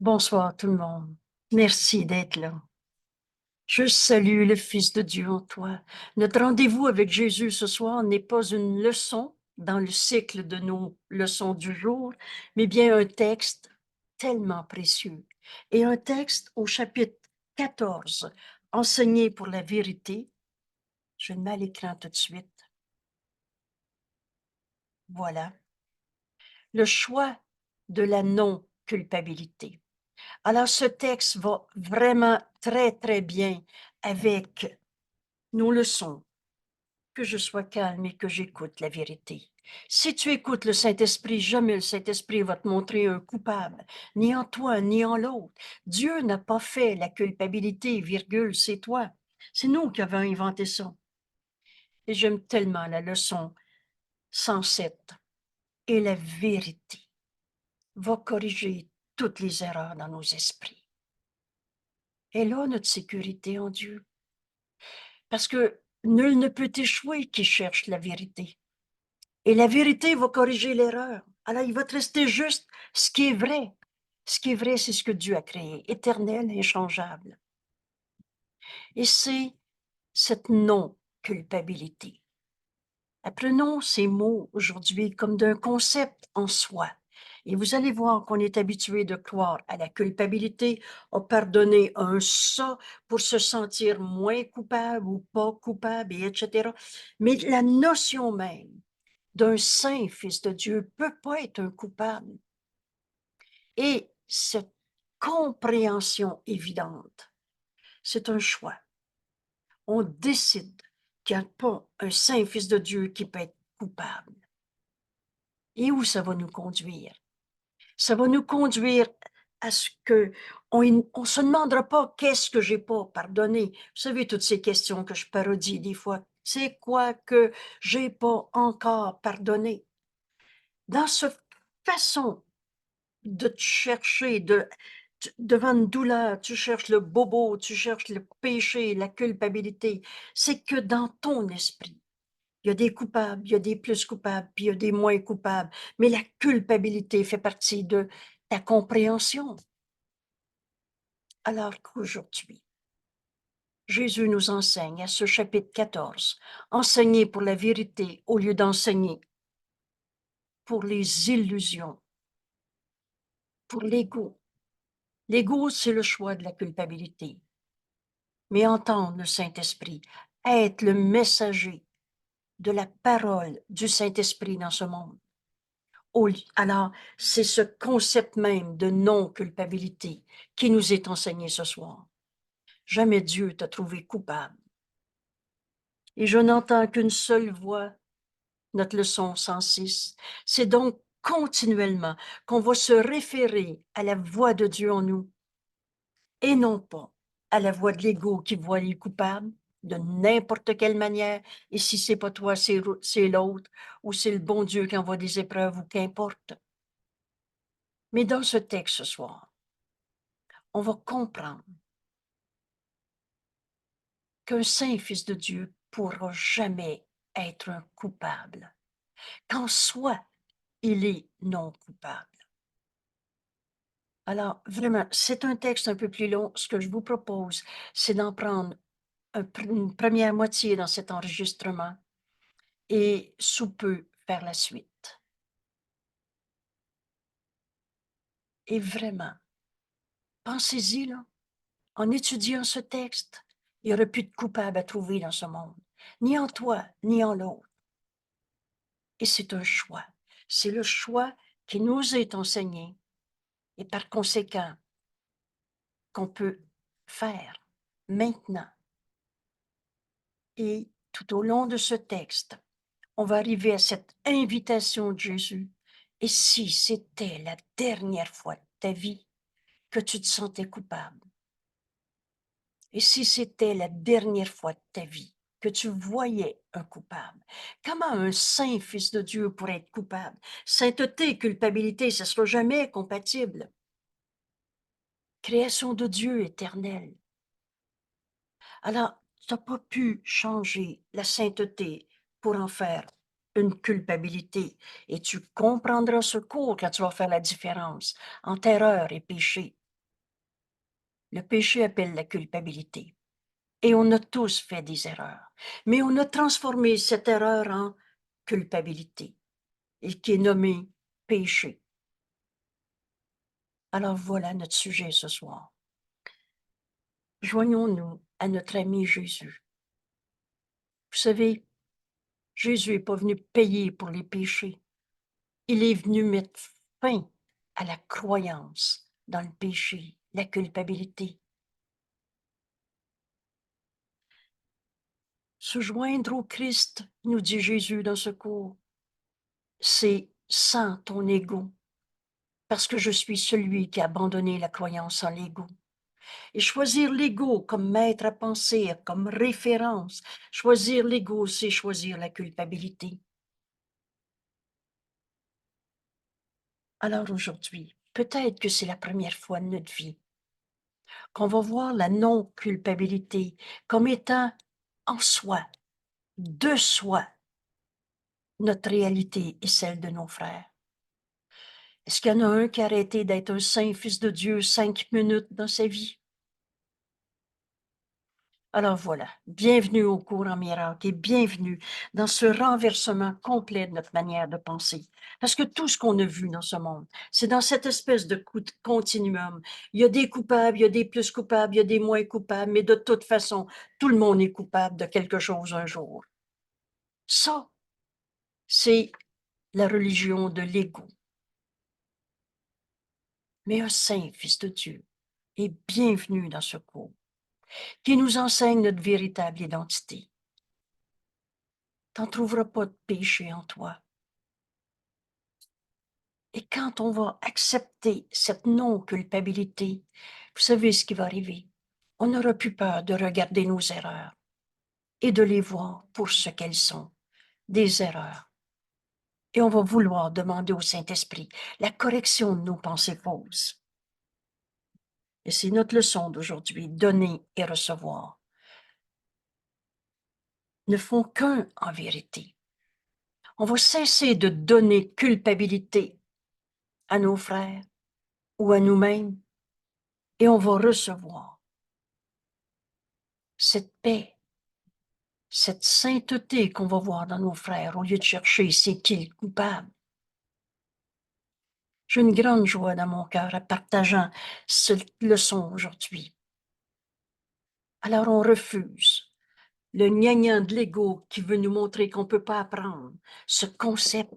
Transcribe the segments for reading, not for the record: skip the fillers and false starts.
Bonsoir tout le monde. Merci d'être là. Je salue le Fils de Dieu en toi. Notre rendez-vous avec Jésus ce soir n'est pas une leçon dans le cycle de nos leçons du jour, mais bien un texte tellement précieux. Et un texte au chapitre 14, enseigné pour la vérité. Je le mets à l'écran tout de suite. Voilà. Le choix de la non-culpabilité. Alors, ce texte va vraiment très, très bien avec nos leçons. Que je sois calme et que j'écoute la vérité. Si tu écoutes le Saint-Esprit, jamais le Saint-Esprit va te montrer un coupable, ni en toi, ni en l'autre. Dieu n'a pas fait la culpabilité, virgule, c'est toi. C'est nous qui avons inventé ça. Et j'aime tellement la leçon 107. Et la vérité va corriger toutes les erreurs dans nos esprits. Et là, notre sécurité en Dieu. Parce que nul ne peut échouer qui cherche la vérité. Et la vérité va corriger l'erreur. Alors, il va te rester juste ce qui est vrai. Ce qui est vrai, c'est ce que Dieu a créé, éternel, inchangeable. Et c'est cette non-culpabilité. Apprenons ces mots aujourd'hui comme d'un concept en soi. Et vous allez voir qu'on est habitué de croire à la culpabilité, à pardonner un ça pour se sentir moins coupable ou pas coupable, et etc. Mais la notion même d'un saint fils de Dieu peut pas être un coupable. Et cette compréhension évidente, c'est un choix. On décide qu'il n'y a pas un saint fils de Dieu qui peut être coupable. Et où ça va nous conduire? Ça va nous conduire à ce que on se demandera pas qu'est-ce que j'ai pas pardonné. Vous savez, toutes ces questions que je parodie des fois. C'est quoi que j'ai pas encore pardonné? Dans cette façon de te chercher, devant une douleur, tu cherches le bobo, tu cherches le péché, la culpabilité. C'est que dans ton esprit, il y a des coupables, il y a des plus coupables, puis il y a des moins coupables. Mais la culpabilité fait partie de ta compréhension. Alors qu'aujourd'hui, Jésus nous enseigne à ce chapitre 14, enseigner pour la vérité au lieu d'enseigner pour les illusions, pour l'ego. L'ego, c'est le choix de la culpabilité. Mais entendre le Saint-Esprit, être le messager de la parole du Saint-Esprit dans ce monde. Alors, c'est ce concept même de non-culpabilité qui nous est enseigné ce soir. Jamais Dieu t'a trouvé coupable. Et je n'entends qu'une seule voix, notre leçon 106. C'est donc continuellement qu'on va se référer à la voix de Dieu en nous et non pas à la voix de l'ego qui voit les coupables de n'importe quelle manière. Et si c'est pas toi, c'est l'autre, ou c'est le bon Dieu qui envoie des épreuves, ou qu'importe. Mais dans ce texte ce soir, on va comprendre qu'un saint fils de Dieu pourra jamais être un coupable, qu'en soi, il est non coupable. Alors, vraiment, c'est un texte un peu plus long. Ce que je vous propose, c'est d'en prendre une première moitié dans cet enregistrement et sous peu faire la suite. Et vraiment, pensez-y, là, en étudiant ce texte, il n'y aurait plus de coupable à trouver dans ce monde, ni en toi, ni en l'autre. Et c'est un choix. C'est le choix qui nous est enseigné et par conséquent qu'on peut faire maintenant. Et tout au long de ce texte, on va arriver à cette invitation de Jésus. Et si c'était la dernière fois de ta vie que tu te sentais coupable? Et si c'était la dernière fois de ta vie que tu voyais un coupable? Comment un saint fils de Dieu pourrait être coupable? Sainteté et culpabilité, ça ne sera jamais compatible. Création de Dieu éternel. Alors, tu n'as pas pu changer la sainteté pour en faire une culpabilité. Et tu comprendras ce cours quand tu vas faire la différence entre erreur et péché. Le péché appelle la culpabilité. Et on a tous fait des erreurs. Mais on a transformé cette erreur en culpabilité, et qui est nommée péché. Alors voilà notre sujet ce soir. Joignons-nous à notre ami Jésus. Vous savez, Jésus n'est pas venu payer pour les péchés. Il est venu mettre fin à la croyance dans le péché, la culpabilité. Se joindre au Christ, nous dit Jésus dans ce cours, c'est sans ton ego, parce que je suis celui qui a abandonné la croyance en l'ego. Et choisir l'ego comme maître à penser, comme référence, choisir l'ego, c'est choisir la culpabilité. Alors aujourd'hui, peut-être que c'est la première fois de notre vie qu'on va voir la non-culpabilité comme étant en soi, de soi, notre réalité et celle de nos frères. Est-ce qu'il y en a un qui a arrêté d'être un saint fils de Dieu 5 minutes dans sa vie? Alors voilà, bienvenue au cours en miracle et bienvenue dans ce renversement complet de notre manière de penser. Parce que tout ce qu'on a vu dans ce monde, c'est dans cette espèce de continuum. Il y a des coupables, il y a des plus coupables, il y a des moins coupables, mais de toute façon, tout le monde est coupable de quelque chose un jour. Ça, c'est la religion de l'ego. Mais un saint fils de Dieu est bienvenu dans ce cours, qui nous enseigne notre véritable identité. Tu n'en trouveras pas de péché en toi. Et quand on va accepter cette non-culpabilité, vous savez ce qui va arriver. On n'aura plus peur de regarder nos erreurs et de les voir pour ce qu'elles sont, des erreurs. Et on va vouloir demander au Saint-Esprit la correction de nos pensées fausses. Et c'est notre leçon d'aujourd'hui, donner et recevoir ne font qu'un en vérité. On va cesser de donner culpabilité à nos frères ou à nous-mêmes et on va recevoir cette paix, cette sainteté qu'on va voir dans nos frères au lieu de chercher c'est qui le coupable. J'ai une grande joie dans mon cœur en partageant cette leçon aujourd'hui. Alors on refuse le gnagnan de l'ego qui veut nous montrer qu'on ne peut pas apprendre ce concept,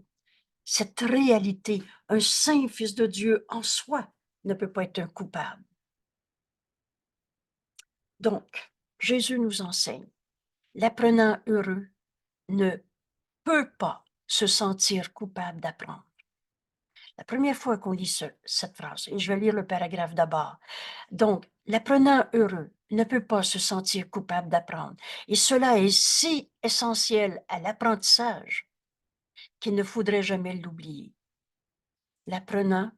cette réalité. Un saint fils de Dieu en soi ne peut pas être un coupable. Donc, Jésus nous enseigne, l'apprenant heureux ne peut pas se sentir coupable d'apprendre. La première fois qu'on lit cette phrase, et je vais lire le paragraphe d'abord. Donc, l'apprenant heureux ne peut pas se sentir coupable d'apprendre. Et cela est si essentiel à l'apprentissage qu'il ne faudrait jamais l'oublier. L'apprenant,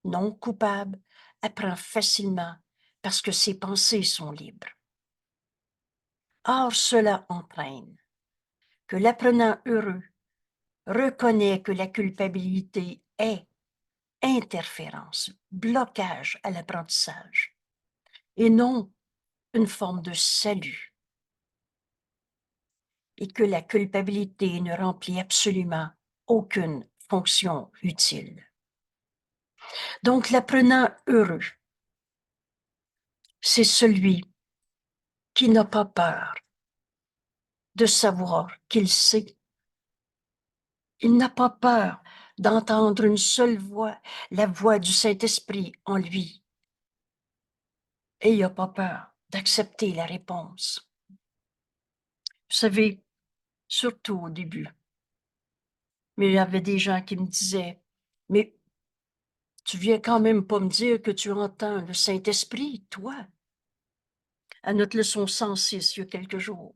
non coupable, apprend facilement parce que ses pensées sont libres. Or, cela entraîne que l'apprenant heureux reconnaît que la culpabilité est interférence, blocage à l'apprentissage, et non une forme de salut, et que la culpabilité ne remplit absolument aucune fonction utile. Donc, l'apprenant heureux, c'est celui qui n'a pas peur de savoir qu'il sait. Il n'a pas peur d'entendre une seule voix, la voix du Saint-Esprit en lui. Et il n'a pas peur d'accepter la réponse. Vous savez, surtout au début, mais il y avait des gens qui me disaient, mais tu viens quand même pas me dire que tu entends le Saint-Esprit, toi, à notre leçon 106 il y a quelques jours.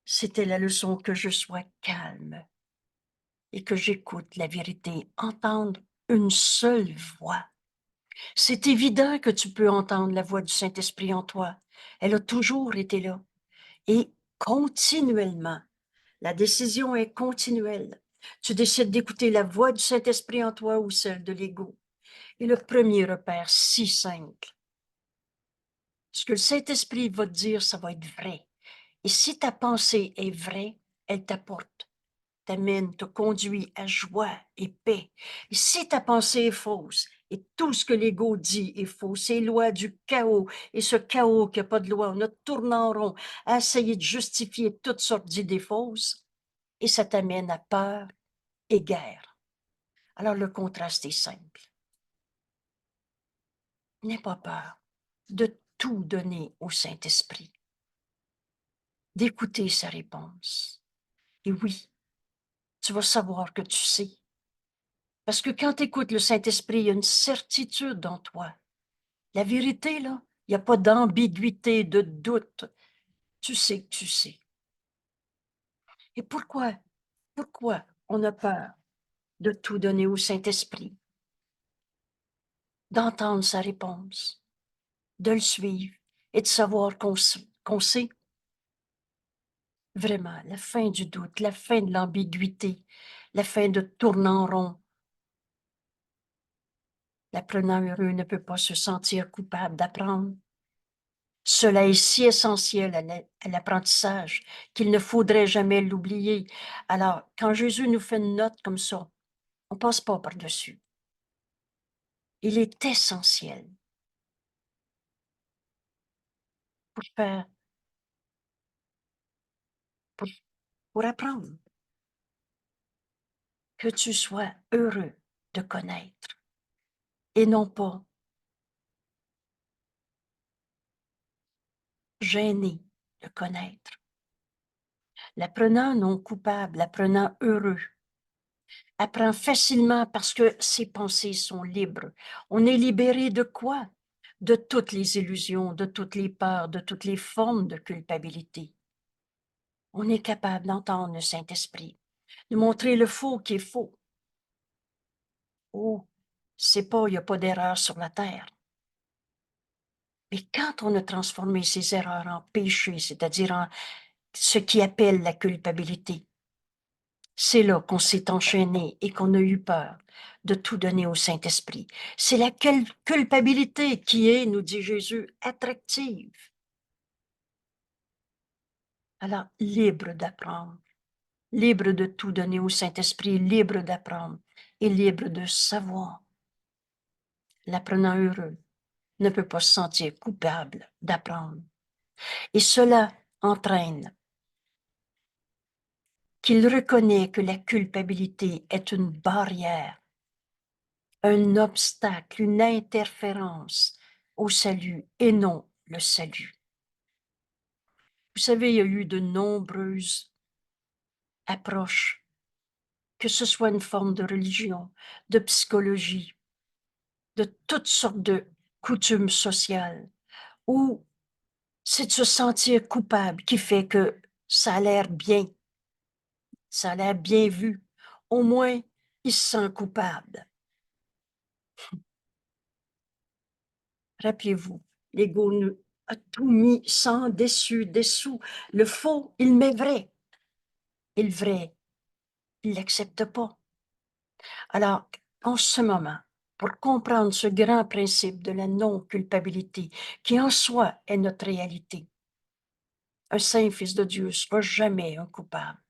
C'était la leçon que je sois calme et que j'écoute la vérité, entendre une seule voix. C'est évident que tu peux entendre la voix du Saint-Esprit en toi. Elle a toujours été là. Et continuellement, la décision est continuelle. Tu décides d'écouter la voix du Saint-Esprit en toi ou celle de l'ego. Et le premier repère si simple, Ce que le Saint-Esprit va te dire, ça va être vrai. Et si ta pensée est vraie, elle t'apporte, t'amène, te conduit à joie et paix. Et si ta pensée est fausse, et tout ce que l'ego dit est faux, c'est loi du chaos, et ce chaos qui n'a pas de loi, on a tourné en rond à essayer de justifier toutes sortes d'idées fausses, et ça t'amène à peur et guerre. Alors le contraste est simple. N'aie pas peur de tout donner au Saint-Esprit, d'écouter sa réponse. Et oui, tu vas savoir que tu sais. Parce que quand tu écoutes le Saint-Esprit, il y a une certitude en toi. La vérité, là, il n'y a pas d'ambiguïté, de doute. Tu sais que tu sais. Et pourquoi on a peur de tout donner au Saint-Esprit, d'entendre sa réponse, de le suivre et de savoir qu'on sait vraiment la fin du doute, la fin de l'ambiguïté, la fin de tourner en rond. L'apprenant heureux ne peut pas se sentir coupable d'apprendre. Cela est si essentiel à l'apprentissage qu'il ne faudrait jamais l'oublier. Alors, quand Jésus nous fait une note comme ça, on ne passe pas par-dessus. Il est essentiel pour faire, pour, pour apprendre que tu sois heureux de connaître et non pas gêné de connaître. L'apprenant non coupable, l'apprenant heureux, apprend facilement parce que ses pensées sont libres. On est libéré de quoi? De toutes les illusions, de toutes les peurs, de toutes les formes de culpabilité. On est capable d'entendre le Saint-Esprit, de montrer le faux qui est faux. Oh, c'est pas, il n'y a pas d'erreur sur la terre. Mais quand on a transformé ces erreurs en péché, c'est-à-dire en ce qui appelle la culpabilité, c'est là qu'on s'est enchaîné et qu'on a eu peur de tout donner au Saint-Esprit. C'est la culpabilité qui est, nous dit Jésus, attractive. Alors, libre d'apprendre, libre de tout donner au Saint-Esprit, libre d'apprendre et libre de savoir. L'apprenant heureux ne peut pas se sentir coupable d'apprendre. Et cela entraîne qu'il reconnaît que la culpabilité est une barrière, un obstacle, une interférence au salut et non le salut. Vous savez, il y a eu de nombreuses approches, que ce soit une forme de religion, de psychologie, de toutes sortes de coutumes sociales, où c'est de se sentir coupable qui fait que ça a l'air bien, ça a l'air bien vu. Au moins, il se sent coupable. Rappelez-vous, l'ego a tout mis sans, déçu, dessous. Le faux, il met vrai. Et le vrai, il l'accepte pas. Alors, en ce moment, pour comprendre ce grand principe de la non-culpabilité, qui en soi est notre réalité, un saint fils de Dieu ne sera jamais un coupable.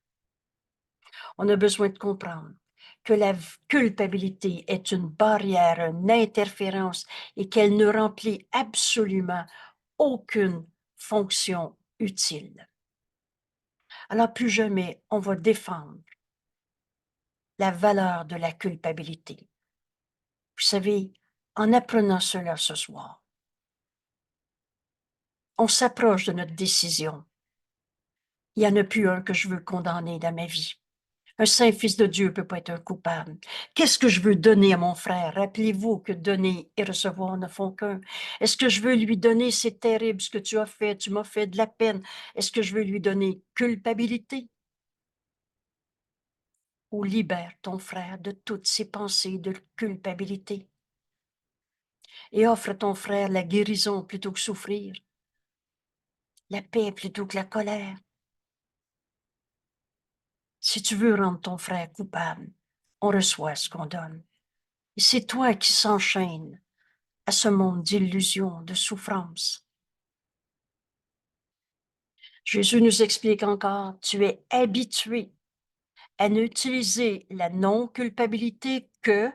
On a besoin de comprendre que la culpabilité est une barrière, une interférence et qu'elle ne remplit absolument aucune fonction utile. Alors plus jamais on va défendre la valeur de la culpabilité. Vous savez, en apprenant cela ce soir, on s'approche de notre décision. Il n'y en a plus un que je veux condamner dans ma vie. Un saint fils de Dieu ne peut pas être un coupable. Qu'est-ce que je veux donner à mon frère? Rappelez-vous que donner et recevoir ne font qu'un. Est-ce que je veux lui donner, c'est terrible ce que tu m'as fait de la peine. Est-ce que je veux lui donner culpabilité? Ou libère ton frère de toutes ses pensées de culpabilité et offre à ton frère la guérison plutôt que souffrir, la paix plutôt que la colère. Si tu veux rendre ton frère coupable, on reçoit ce qu'on donne. Et c'est toi qui s'enchaînes à ce monde d'illusions, de souffrances. Jésus nous explique encore, tu es habitué à n'utiliser la non-culpabilité que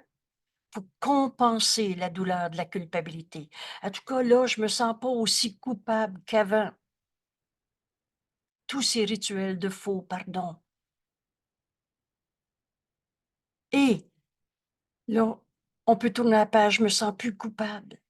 pour compenser la douleur de la culpabilité. En tout cas, là, je me sens pas aussi coupable qu'avant. Tous ces rituels de faux pardon. Et là, on peut tourner la page, je me sens plus coupable.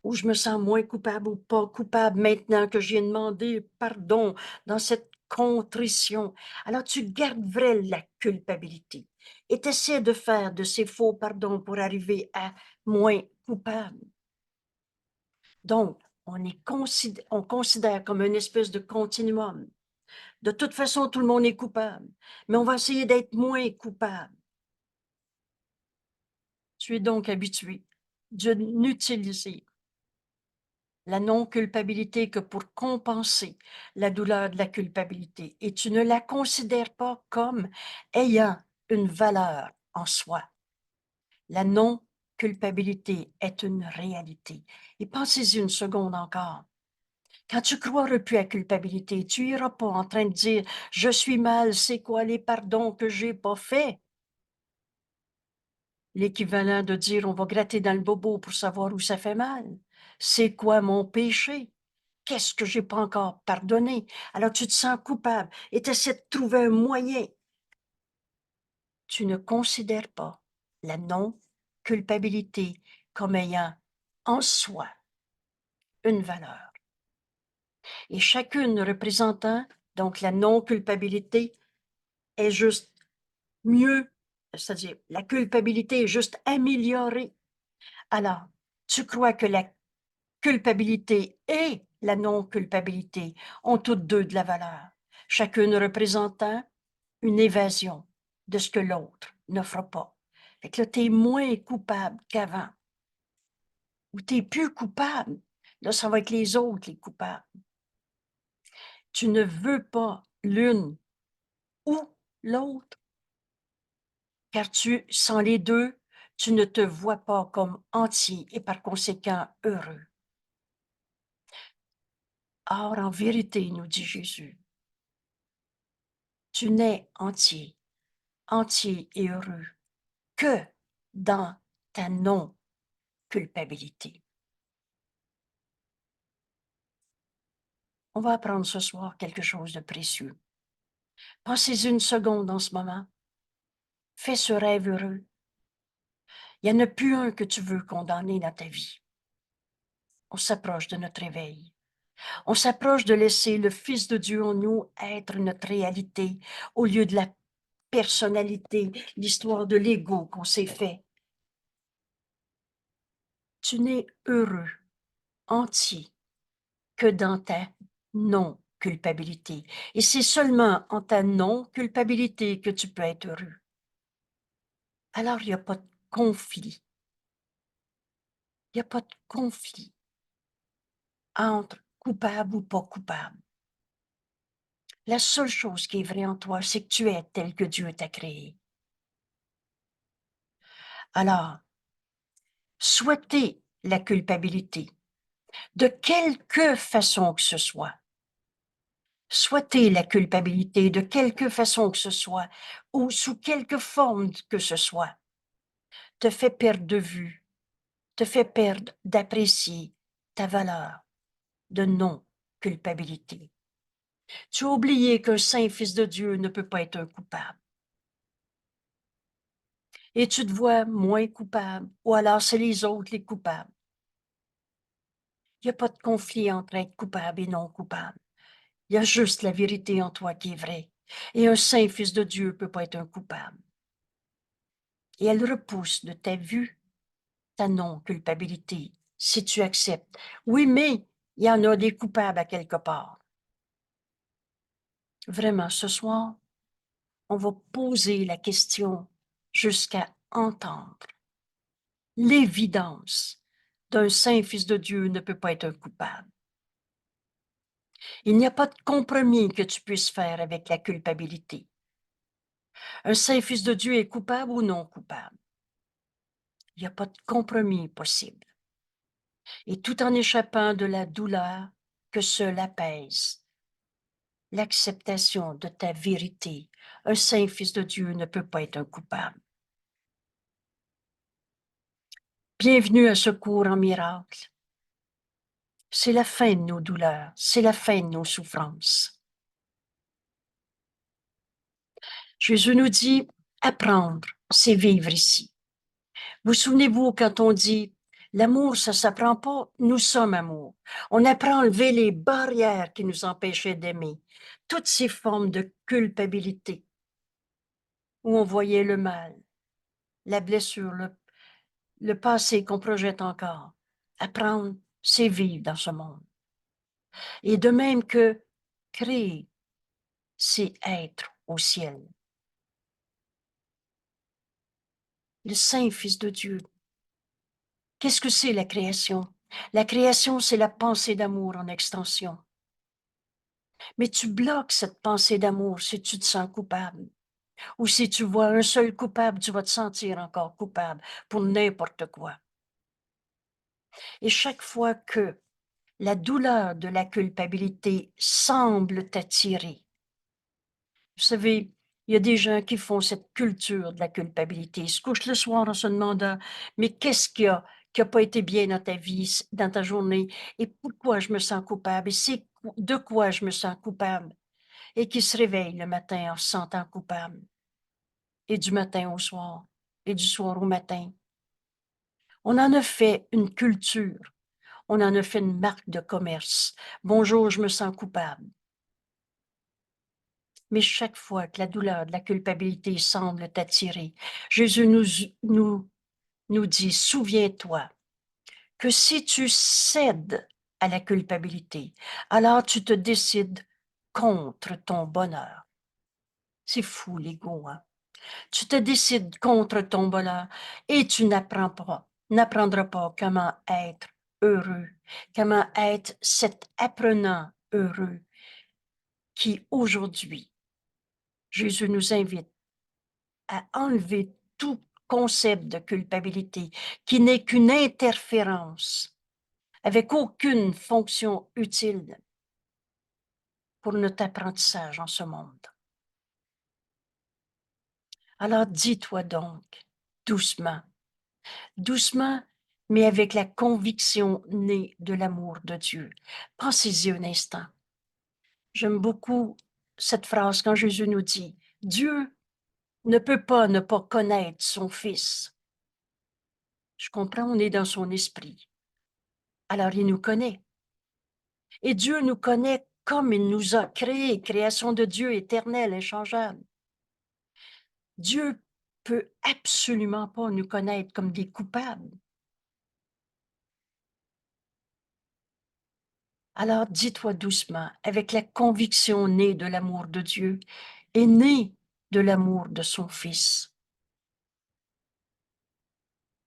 Ou je me sens moins coupable ou pas coupable maintenant que j'ai demandé pardon dans cette contrition. Alors tu gardes vrai la culpabilité et tu essaies de faire de ces faux pardons pour arriver à moins coupable. Donc, on considère comme une espèce de continuum. De toute façon, tout le monde est coupable, mais on va essayer d'être moins coupable. Tu es donc habitué de n'utiliser la non-culpabilité que pour compenser la douleur de la culpabilité et tu ne la considères pas comme ayant une valeur en soi. La non-culpabilité est une réalité. Et pensez-y une seconde encore. Quand tu croiras plus à culpabilité, tu iras pas en train de dire je suis mal, c'est quoi les pardons que j'ai pas faits? L'équivalent de dire on va gratter dans le bobo pour savoir où ça fait mal. C'est quoi mon péché? Qu'est-ce que j'ai pas encore pardonné? Alors tu te sens coupable et tu essaies de trouver un moyen. Tu ne considères pas la non-culpabilité comme ayant en soi une valeur. Et chacune représentant, donc la non-culpabilité, est juste mieux, c'est-à-dire la culpabilité est juste améliorée. Alors, tu crois que la culpabilité et la non-culpabilité ont toutes deux de la valeur, chacune représentant une évasion de ce que l'autre n'offre pas. Fait que là, tu es moins coupable qu'avant, ou tu n'es plus coupable. Là, ça va être les autres, les coupables. Tu ne veux pas l'une ou l'autre, car sans les deux, tu ne te vois pas comme entier et par conséquent heureux. Or, en vérité, nous dit Jésus, tu n'es entier, entier et heureux que dans ta non-culpabilité. On va apprendre ce soir quelque chose de précieux. Pensez une seconde en ce moment. Fais ce rêve heureux. Il n'y en a plus un que tu veux condamner dans ta vie. On s'approche de notre éveil. On s'approche de laisser le Fils de Dieu en nous être notre réalité au lieu de la personnalité, l'histoire de l'ego qu'on s'est fait. Tu n'es heureux, entier, que dans ta non-culpabilité. Et c'est seulement en ta non-culpabilité que tu peux être heureux. Alors, il n'y a pas de conflit. Il n'y a pas de conflit entre coupable ou pas coupable. La seule chose qui est vraie en toi, c'est que tu es tel que Dieu t'a créé. Alors, souhaiter la culpabilité, de quelque façon que ce soit, souhaiter la culpabilité de quelque façon que ce soit, ou sous quelque forme que ce soit, te fait perdre de vue, te fait perdre d'apprécier ta valeur de non-culpabilité. Tu as oublié qu'un saint fils de Dieu ne peut pas être un coupable. Et tu te vois moins coupable, ou alors c'est les autres les coupables. Il n'y a pas de conflit entre être coupable et non coupable. Il y a juste la vérité en toi qui est vraie. Et un saint fils de Dieu ne peut pas être un coupable. Et elle repousse de ta vue ta non-culpabilité, si tu acceptes. Oui, mais il y en a des coupables à quelque part. Vraiment, ce soir, on va poser la question jusqu'à entendre. L'évidence d'un saint fils de Dieu ne peut pas être un coupable. Il n'y a pas de compromis que tu puisses faire avec la culpabilité. Un saint fils de Dieu est coupable ou non coupable. Il n'y a pas de compromis possible. Et tout en échappant de la douleur que cela apaise, l'acceptation de ta vérité. Un saint fils de Dieu ne peut pas être un coupable. Bienvenue à Secours en miracle. C'est la fin de nos douleurs, c'est la fin de nos souffrances. Jésus nous dit, apprendre, c'est vivre ici. Vous souvenez-vous quand on dit, l'amour, ça s'apprend pas, nous sommes amour. On apprend à enlever les barrières qui nous empêchaient d'aimer, toutes ces formes de culpabilité où on voyait le mal, la blessure, le passé qu'on projette encore. Apprendre, c'est vivre dans ce monde. Et de même que créer, c'est être au ciel. Le Saint Fils de Dieu. Qu'est-ce que c'est la création? La création, c'est la pensée d'amour en extension. Mais tu bloques cette pensée d'amour si tu te sens coupable. Ou si tu vois un seul coupable, tu vas te sentir encore coupable pour n'importe quoi. Et chaque fois que la douleur de la culpabilité semble t'attirer, vous savez, il y a des gens qui font cette culture de la culpabilité. Ils se couchent le soir en se demandant, mais qu'est-ce qu'il y a qui n'a pas été bien dans ta vie, dans ta journée, et pourquoi je me sens coupable, et c'est de quoi je me sens coupable, et qui se réveillent le matin en se sentant coupable, et du matin au soir, et du soir au matin. On en a fait une culture, on en a fait une marque de commerce. Bonjour, je me sens coupable. Mais chaque fois que la douleur de la culpabilité semble t'attirer, Jésus nous dit, souviens-toi que si tu cèdes à la culpabilité, alors tu te décides contre ton bonheur. C'est fou, l'ego, hein? Tu te décides contre ton bonheur et tu n'apprendras pas comment être heureux, comment être cet apprenant heureux qui aujourd'hui, Jésus nous invite à enlever tout concept de culpabilité qui n'est qu'une interférence avec aucune fonction utile pour notre apprentissage en ce monde. Alors dis-toi donc, doucement, doucement, mais avec la conviction née de l'amour de Dieu. Pensez-y un instant. J'aime beaucoup cette phrase quand Jésus nous dit, Dieu ne peut pas ne pas connaître son Fils. Je comprends, on est dans son esprit. Alors il nous connaît. Et Dieu nous connaît comme il nous a créés, création de Dieu éternelle, inchangeable. Dieu peut absolument pas nous connaître comme des coupables. Alors dis-toi doucement, avec la conviction née de l'amour de Dieu et née de l'amour de son Fils.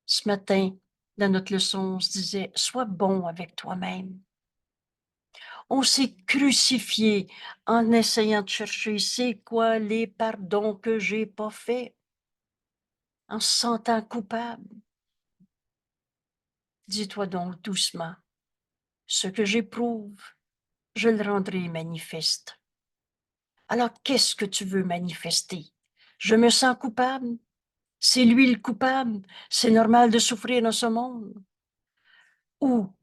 Ce matin, dans notre leçon, on se disait, sois bon avec toi-même. On s'est crucifié en essayant de chercher c'est quoi les pardons que j'ai pas faits, en se sentant coupable. Dis-toi donc doucement, ce que j'éprouve, je le rendrai manifeste. Alors, qu'est-ce que tu veux manifester? Je me sens coupable? C'est lui le coupable? C'est normal de souffrir dans ce monde? Ou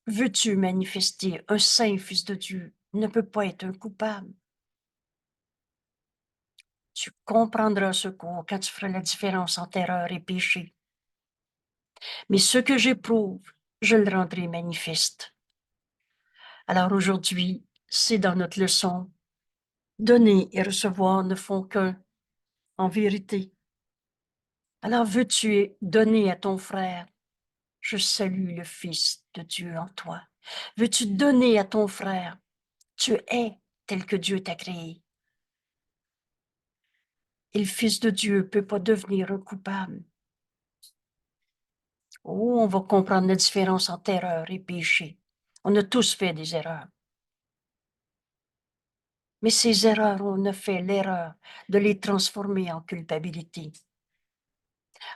veux-tu manifester un saint fils de Dieu ne peut pas être un coupable? Tu comprendras ce cours quand tu feras la différence entre erreur et péché. Mais ce que j'éprouve, je le rendrai manifeste. Alors aujourd'hui, c'est dans notre leçon. Donner et recevoir ne font qu'un, en vérité. Alors veux-tu donner à ton frère? Je salue le Fils de Dieu en toi. Veux-tu donner à ton frère? Tu es tel que Dieu t'a créé. Et le Fils de Dieu ne peut pas devenir un coupable. Oh, on va comprendre la différence entre erreur et péché. On a tous fait des erreurs. Mais ces erreurs, on a fait l'erreur de les transformer en culpabilité.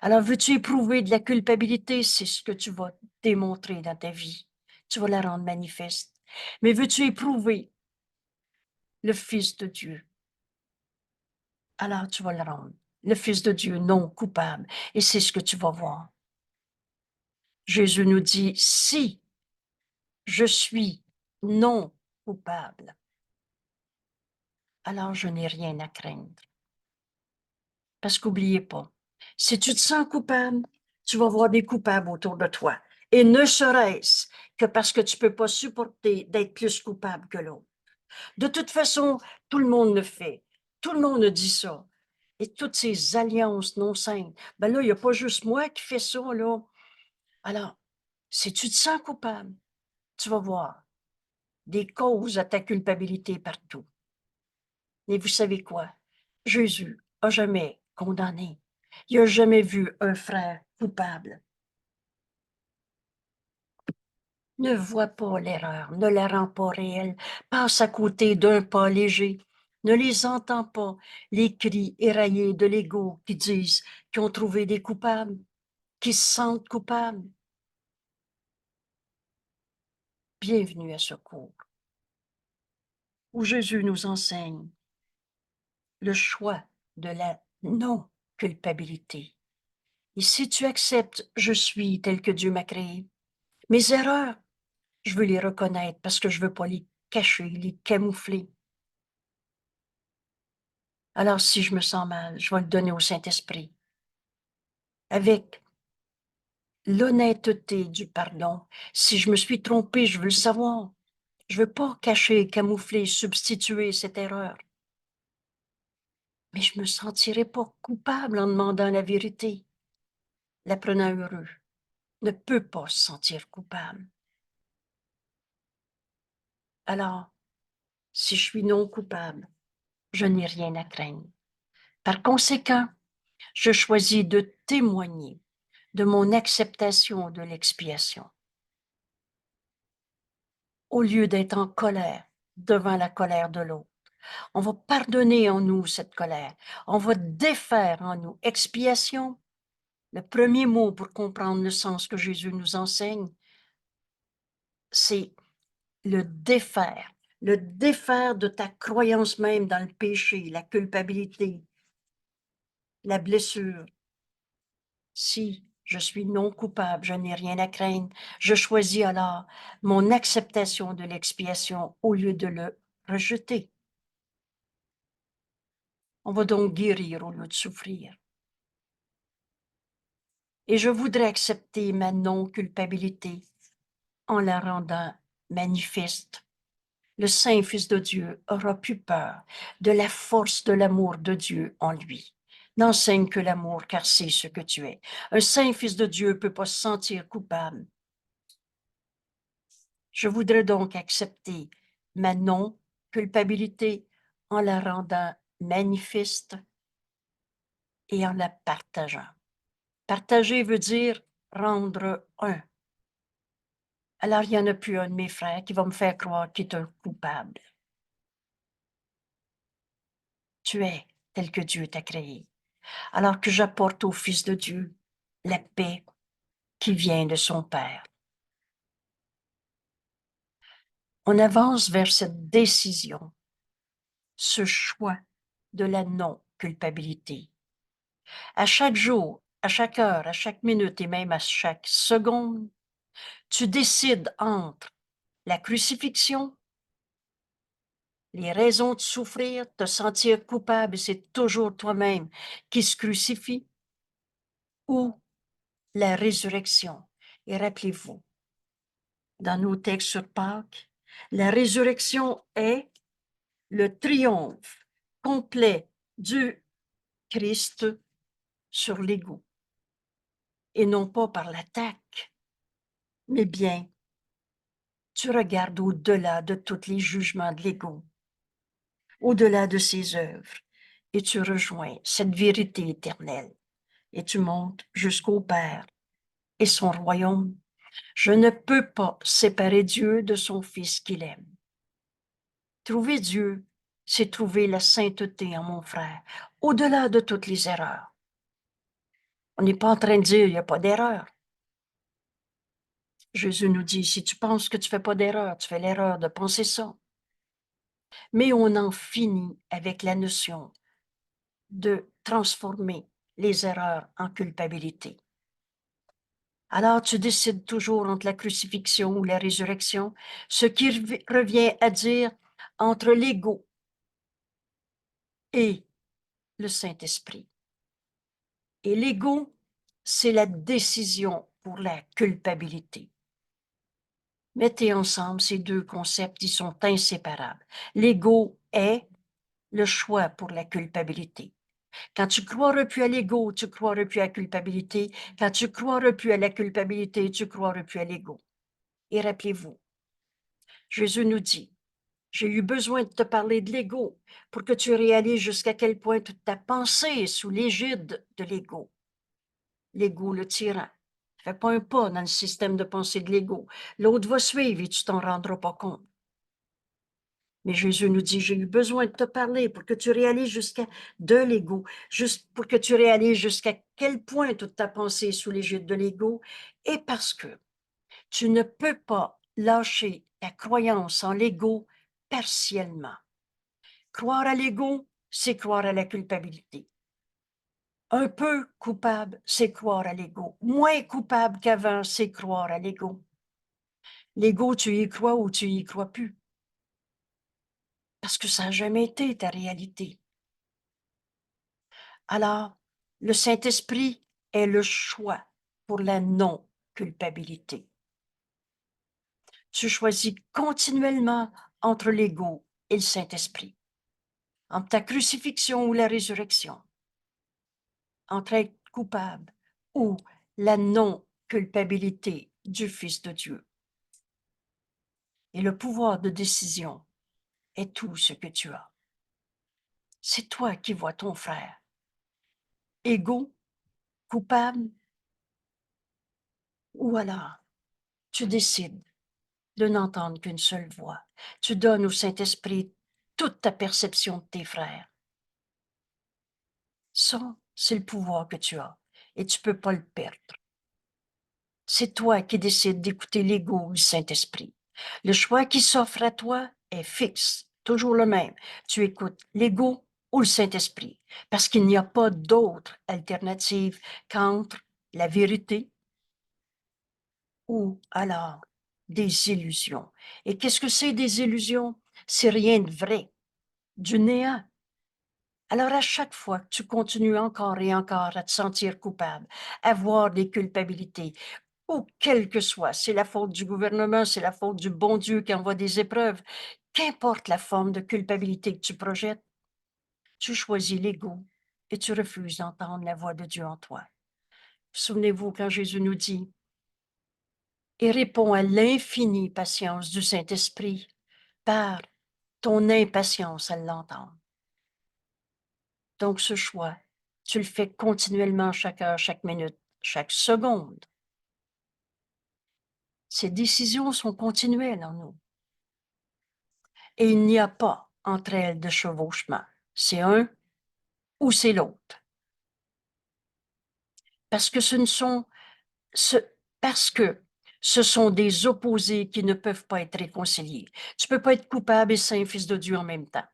Alors, veux-tu éprouver de la culpabilité? C'est ce que tu vas démontrer dans ta vie. Tu vas la rendre manifeste. Mais veux-tu éprouver le Fils de Dieu. Alors tu vas le rendre, le Fils de Dieu non coupable. Et c'est ce que tu vas voir. Jésus nous dit, si je suis non coupable, alors je n'ai rien à craindre. Parce qu'oubliez pas, si tu te sens coupable, tu vas voir des coupables autour de toi. Et ne serait-ce que parce que tu peux pas supporter d'être plus coupable que l'autre. De toute façon, tout le monde le fait. Tout le monde dit ça. Et toutes ces alliances non saines, ben là, il n'y a pas juste moi qui fais ça, là. Alors, si tu te sens coupable, tu vas voir des causes à ta culpabilité partout. Mais vous savez quoi? Jésus a jamais condamné. Il n'a jamais vu un frère coupable. Ne vois pas l'erreur, ne la rends pas réelle, passe à côté d'un pas léger. Ne les entends pas, les cris éraillés de l'ego qui disent qu'ils ont trouvé des coupables, qui se sentent coupables. Bienvenue à ce cours où Jésus nous enseigne le choix de la non-culpabilité. Et si tu acceptes, je suis tel que Dieu m'a créé, mes erreurs, je veux les reconnaître parce que je veux pas les cacher, les camoufler. Alors, si je me sens mal, je vais le donner au Saint-Esprit. Avec l'honnêteté du pardon. Si je me suis trompé, je veux le savoir. Je veux pas cacher, camoufler, substituer cette erreur. Mais je me sentirai pas coupable en demandant la vérité. L'apprenant heureux ne peut pas se sentir coupable. Alors, si je suis non coupable, je n'ai rien à craindre. Par conséquent, je choisis de témoigner de mon acceptation de l'expiation. Au lieu d'être en colère devant la colère de l'autre, on va pardonner en nous cette colère. On va défaire en nous. Expiation, le premier mot pour comprendre le sens que Jésus nous enseigne, c'est le défaire. Le défaire de ta croyance même dans le péché, la culpabilité, la blessure. Si je suis non coupable, je n'ai rien à craindre. Je choisis alors mon acceptation de l'expiation au lieu de le rejeter. On va donc guérir au lieu de souffrir. Et je voudrais accepter ma non-culpabilité en la rendant manifeste. Le Saint Fils de Dieu aura plus peur de la force de l'amour de Dieu en lui. N'enseigne que l'amour, car c'est ce que tu es. Un Saint Fils de Dieu ne peut pas se sentir coupable. Je voudrais donc accepter ma non-culpabilité en la rendant manifeste et en la partageant. Partager veut dire rendre un. Alors, il n'y en a plus un de mes frères qui va me faire croire qu'il est un coupable. Tu es tel que Dieu t'a créé. Alors que j'apporte au Fils de Dieu la paix qui vient de son Père. On avance vers cette décision, ce choix de la non-culpabilité. À chaque jour, à chaque heure, à chaque minute et même à chaque seconde, tu décides entre la crucifixion, les raisons de souffrir, te sentir coupable, et c'est toujours toi-même qui se crucifie, ou la résurrection. Et rappelez-vous, dans nos textes sur Pâques, la résurrection est le triomphe complet du Christ sur l'ego, et non pas par l'attaque, mais bien, tu regardes au-delà de tous les jugements de l'ego, au-delà de ses œuvres, et tu rejoins cette vérité éternelle, et tu montes jusqu'au Père et son royaume. Je ne peux pas séparer Dieu de son Fils qu'il aime. Trouver Dieu, c'est trouver la sainteté en mon frère, au-delà de toutes les erreurs. On n'est pas en train de dire il n'y a pas d'erreur. Jésus nous dit, si tu penses que tu ne fais pas d'erreur, tu fais l'erreur de penser ça. Mais on en finit avec la notion de transformer les erreurs en culpabilité. Alors tu décides toujours entre la crucifixion ou la résurrection, ce qui revient à dire entre l'ego et le Saint-Esprit. Et l'ego, c'est la décision pour la culpabilité. Mettez ensemble ces deux concepts, ils sont inséparables. L'ego est le choix pour la culpabilité. Quand tu croiras plus à l'ego, tu croiras plus à la culpabilité. Quand tu croiras plus à la culpabilité, tu croiras plus à l'ego. Et rappelez-vous, Jésus nous dit, j'ai eu besoin de te parler de l'ego pour que tu réalises jusqu'à quel point toute ta pensée est sous l'égide de l'ego. L'ego, le tyran. Fais pas un pas dans le système de pensée de l'ego. L'autre va suivre et tu t'en rendras pas compte. Mais Jésus nous dit, j'ai eu besoin de te parler pour que tu réalises jusqu'à de l'ego, juste pour que tu réalises jusqu'à quel point toute ta pensée est sous l'égide de l'ego, et parce que tu ne peux pas lâcher ta croyance en l'ego partiellement. Croire à l'ego, c'est croire à la culpabilité. Un peu coupable, c'est croire à l'ego. Moins coupable qu'avant, c'est croire à l'ego. L'ego, tu y crois ou tu y crois plus. Parce que ça n'a jamais été ta réalité. Alors, le Saint-Esprit est le choix pour la non-culpabilité. Tu choisis continuellement entre l'ego et le Saint-Esprit, entre ta crucifixion ou la résurrection, entre être coupable ou la non-culpabilité du Fils de Dieu. Et le pouvoir de décision est tout ce que tu as. C'est toi qui vois ton frère. Égo, coupable, ou alors tu décides de n'entendre qu'une seule voix. Tu donnes au Saint-Esprit toute ta perception de tes frères. Ça, c'est le pouvoir que tu as et tu ne peux pas le perdre. C'est toi qui décides d'écouter l'ego ou le Saint-Esprit. Le choix qui s'offre à toi est fixe, toujours le même. Tu écoutes l'ego ou le Saint-Esprit parce qu'il n'y a pas d'autre alternative qu'entre la vérité ou alors des illusions. Et qu'est-ce que c'est des illusions? C'est rien de vrai, du néant. Alors à chaque fois que tu continues encore et encore à te sentir coupable, à voir des culpabilités, ou quel que soit, c'est la faute du gouvernement, c'est la faute du bon Dieu qui envoie des épreuves, qu'importe la forme de culpabilité que tu projettes, tu choisis l'ego et tu refuses d'entendre la voix de Dieu en toi. Souvenez-vous quand Jésus nous dit et réponds à l'infinie patience du Saint-Esprit par ton impatience à l'entendre. Donc ce choix, tu le fais continuellement chaque heure, chaque minute, chaque seconde. Ces décisions sont continuelles en nous. Et il n'y a pas entre elles de chevauchement. C'est un ou c'est l'autre. Parce que parce que ce sont des opposés qui ne peuvent pas être réconciliés. Tu ne peux pas être coupable et saint fils de Dieu en même temps.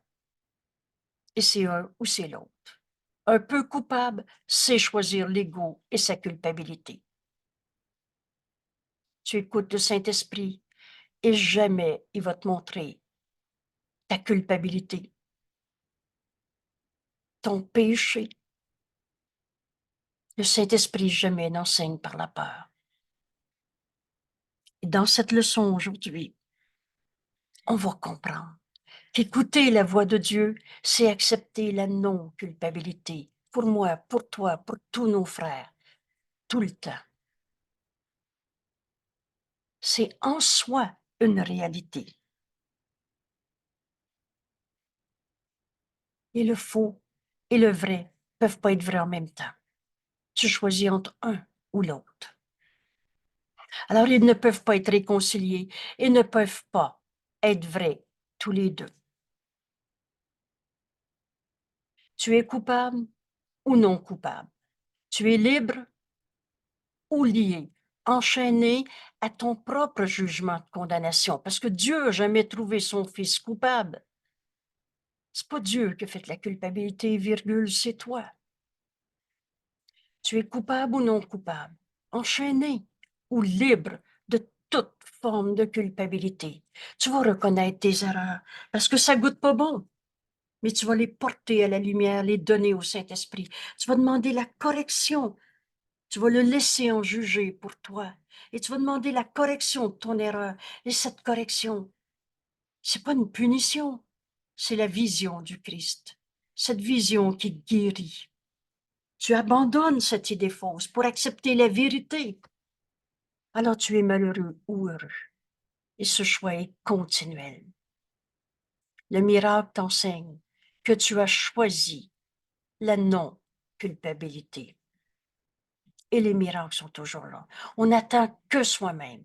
Et c'est un ou c'est l'autre. Un peu coupable, c'est choisir l'ego et sa culpabilité. Tu écoutes le Saint-Esprit et jamais il va te montrer ta culpabilité, ton péché. Le Saint-Esprit jamais n'enseigne par la peur. Et dans cette leçon aujourd'hui, on va comprendre qu'écouter la voix de Dieu, c'est accepter la non-culpabilité pour moi, pour toi, pour tous nos frères, tout le temps. C'est en soi une réalité. Et le faux et le vrai ne peuvent pas être vrais en même temps. Tu choisis entre un ou l'autre. Alors, ils ne peuvent pas être réconciliés et ne peuvent pas être vrais tous les deux. Tu es coupable ou non coupable. Tu es libre ou lié, enchaîné à ton propre jugement de condamnation, parce que Dieu n'a jamais trouvé son fils coupable. C'est pas Dieu qui a fait la culpabilité, virgule, c'est toi. Tu es coupable ou non coupable, enchaîné ou libre de toute forme de culpabilité. Tu vas reconnaître tes erreurs parce que ça goûte pas bon, mais tu vas les porter à la lumière, les donner au Saint-Esprit. Tu vas demander la correction. Tu vas le laisser en juger pour toi. Et tu vas demander la correction de ton erreur. Et cette correction, c'est pas une punition, c'est la vision du Christ. Cette vision qui guérit. Tu abandonnes cette idée fausse pour accepter la vérité. Alors tu es malheureux ou heureux. Et ce choix est continuel. Le miracle t'enseigne que tu as choisi la non-culpabilité. Et les miracles sont toujours là. On n'attend que soi-même.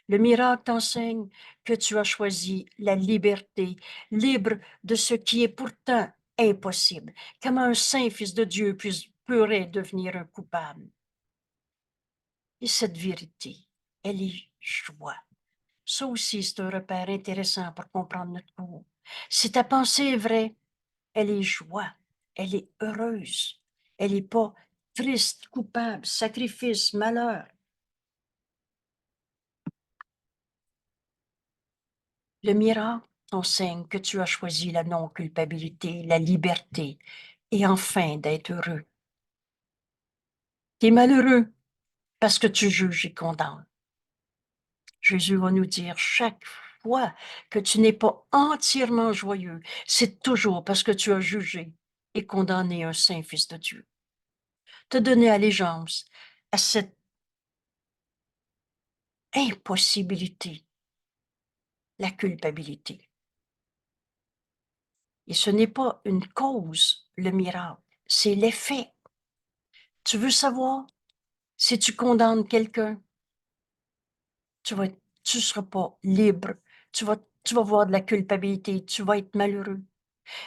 Le miracle t'enseigne que tu as choisi la liberté, libre de ce qui est pourtant impossible. Comment un saint fils de Dieu pourrait devenir un coupable? Et cette vérité, elle est joie. Ça aussi, c'est un repère intéressant pour comprendre notre cours. Si ta pensée est vraie, elle est joie, elle est heureuse, elle n'est pas triste, coupable, sacrifice, malheur. Le miracle t'enseigne que tu as choisi la non-culpabilité, la liberté et enfin d'être heureux. Tu es malheureux parce que tu juges et condamnes. Jésus va nous dire chaque fois que tu n'es pas entièrement joyeux, c'est toujours parce que tu as jugé et condamné un saint fils de Dieu. Te donner allégeance à cette impossibilité, la culpabilité. Et ce n'est pas une cause, le miracle, c'est l'effet. Tu veux savoir si tu condamnes quelqu'un, tu seras pas libre, tu vas voir de la culpabilité, tu vas être malheureux.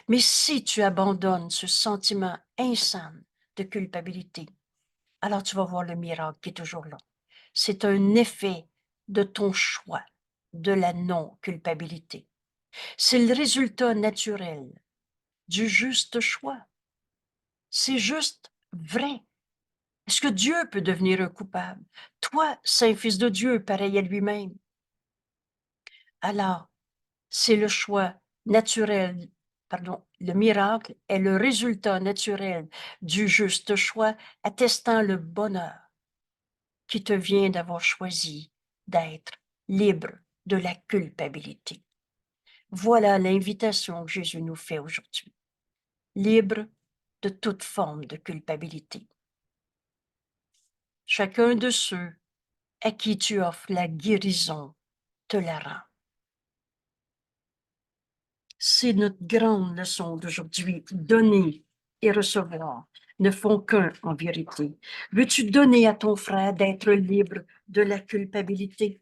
Mais si tu abandonnes ce sentiment insane de culpabilité, alors tu vas voir le miracle qui est toujours là. C'est un effet de ton choix, de la non-culpabilité. C'est le résultat naturel du juste choix. C'est juste vrai. Est-ce que Dieu peut devenir un coupable? Toi, Saint-Fils de Dieu, pareil à lui-même. Alors, c'est le choix naturel, pardon, le miracle est le résultat naturel du juste choix, attestant le bonheur qui te vient d'avoir choisi d'être libre de la culpabilité. Voilà l'invitation que Jésus nous fait aujourd'hui. Libre de toute forme de culpabilité. Chacun de ceux à qui tu offres la guérison te la rend. C'est notre grande leçon d'aujourd'hui. Donner et recevoir ne font qu'un en vérité. Veux-tu donner à ton frère d'être libre de la culpabilité?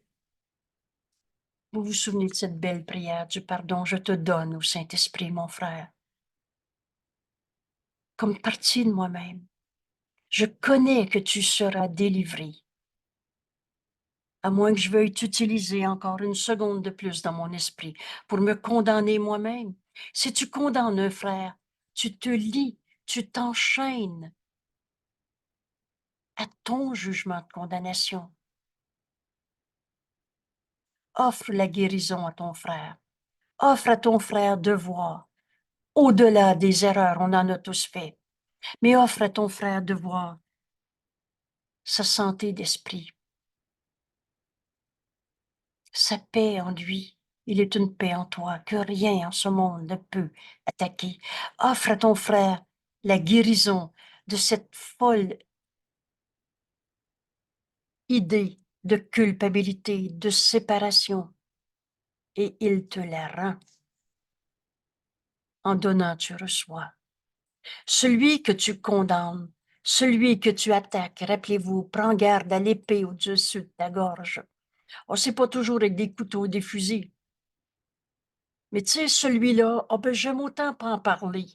Vous vous souvenez de cette belle prière du pardon? Je te donne au Saint-Esprit, mon frère, comme partie de moi-même. Je connais que tu seras délivré, à moins que je veuille t'utiliser encore une seconde de plus dans mon esprit pour me condamner moi-même. Si tu condamnes un frère, tu te lis, tu t'enchaînes à ton jugement de condamnation. Offre la guérison à ton frère. Offre à ton frère de voir, au-delà des erreurs, on en a tous fait, mais offre à ton frère de voir sa santé d'esprit, sa paix en lui. Il est une paix en toi que rien en ce monde ne peut attaquer. Offre à ton frère la guérison de cette folle idée de culpabilité, de séparation, et il te la rend. En donnant, tu reçois. Celui que tu condamnes, celui que tu attaques, rappelez-vous, prends garde à l'épée au-dessus de ta gorge. On ne sait pas toujours avec des couteaux, des fusils. Mais tu sais, celui-là, oh ben, j'aime autant pas en parler.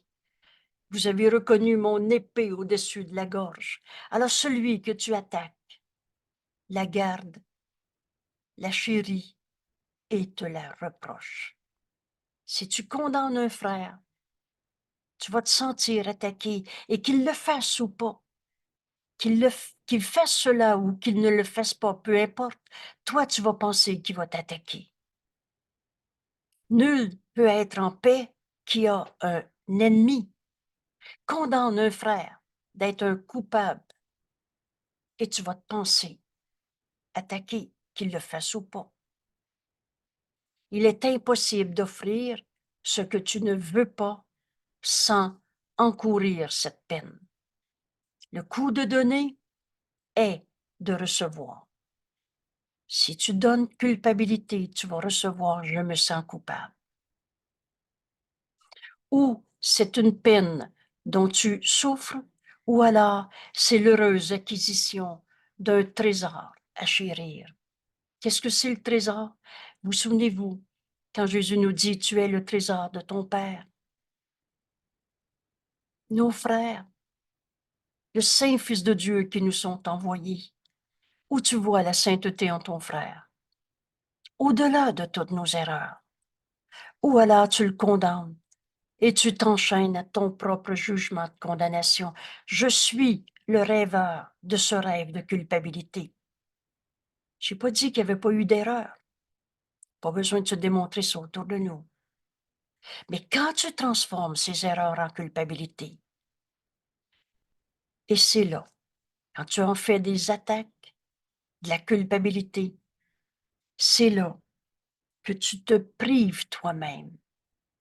Vous avez reconnu mon épée au-dessus de la gorge. Alors celui que tu attaques, la garde, la chérit et te la reproche. Si tu condamnes un frère, tu vas te sentir attaqué, et qu'il le fasse ou pas, qu'il fasse cela ou qu'il ne le fasse pas, peu importe, toi, tu vas penser qu'il va t'attaquer. Nul peut être en paix qui a un ennemi. Condamne un frère d'être un coupable et tu vas te penser attaquer, qu'il le fasse ou pas. Il est impossible d'offrir ce que tu ne veux pas sans encourir cette peine. Le coût de donner est de recevoir. Si tu donnes culpabilité, tu vas recevoir je me sens coupable. Ou c'est une peine dont tu souffres, ou alors c'est l'heureuse acquisition d'un trésor à chérir. Qu'est-ce que c'est le trésor? Vous souvenez-vous, quand Jésus nous dit, tu es le trésor de ton Père. Nos frères, le Saint Fils de Dieu qui nous sont envoyés, où tu vois la sainteté en ton frère, au-delà de toutes nos erreurs, ou alors tu le condamnes et tu t'enchaînes à ton propre jugement de condamnation. Je suis le rêveur de ce rêve de culpabilité. Je n'ai pas dit qu'il n'y avait pas eu d'erreur. Pas besoin de se démontrer ça autour de nous. Mais quand tu transformes ces erreurs en culpabilité, et c'est là, quand tu en fais des attaques, de la culpabilité, c'est là que tu te prives toi-même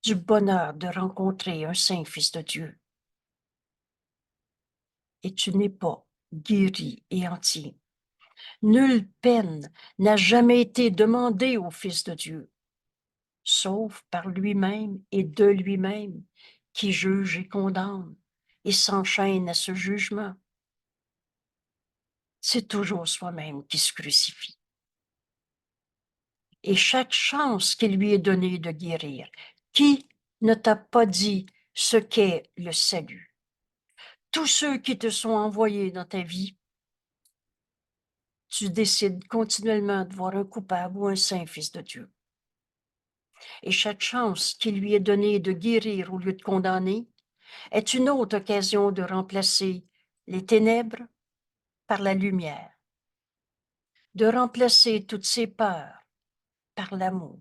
du bonheur de rencontrer un saint Fils de Dieu. Et tu n'es pas guéri et entier. Nulle peine n'a jamais été demandée au Fils de Dieu, sauf par lui-même et de lui-même, qui juge et condamne et s'enchaîne à ce jugement. C'est toujours soi-même qui se crucifie. Et chaque chance qui lui est donnée de guérir, qui ne t'a pas dit ce qu'est le salut? Tous ceux qui te sont envoyés dans ta vie, tu décides continuellement de voir un coupable ou un saint Fils de Dieu. Et chaque chance qui lui est donnée de guérir au lieu de condamner est une autre occasion de remplacer les ténèbres par la lumière, de remplacer toutes ses peurs par l'amour.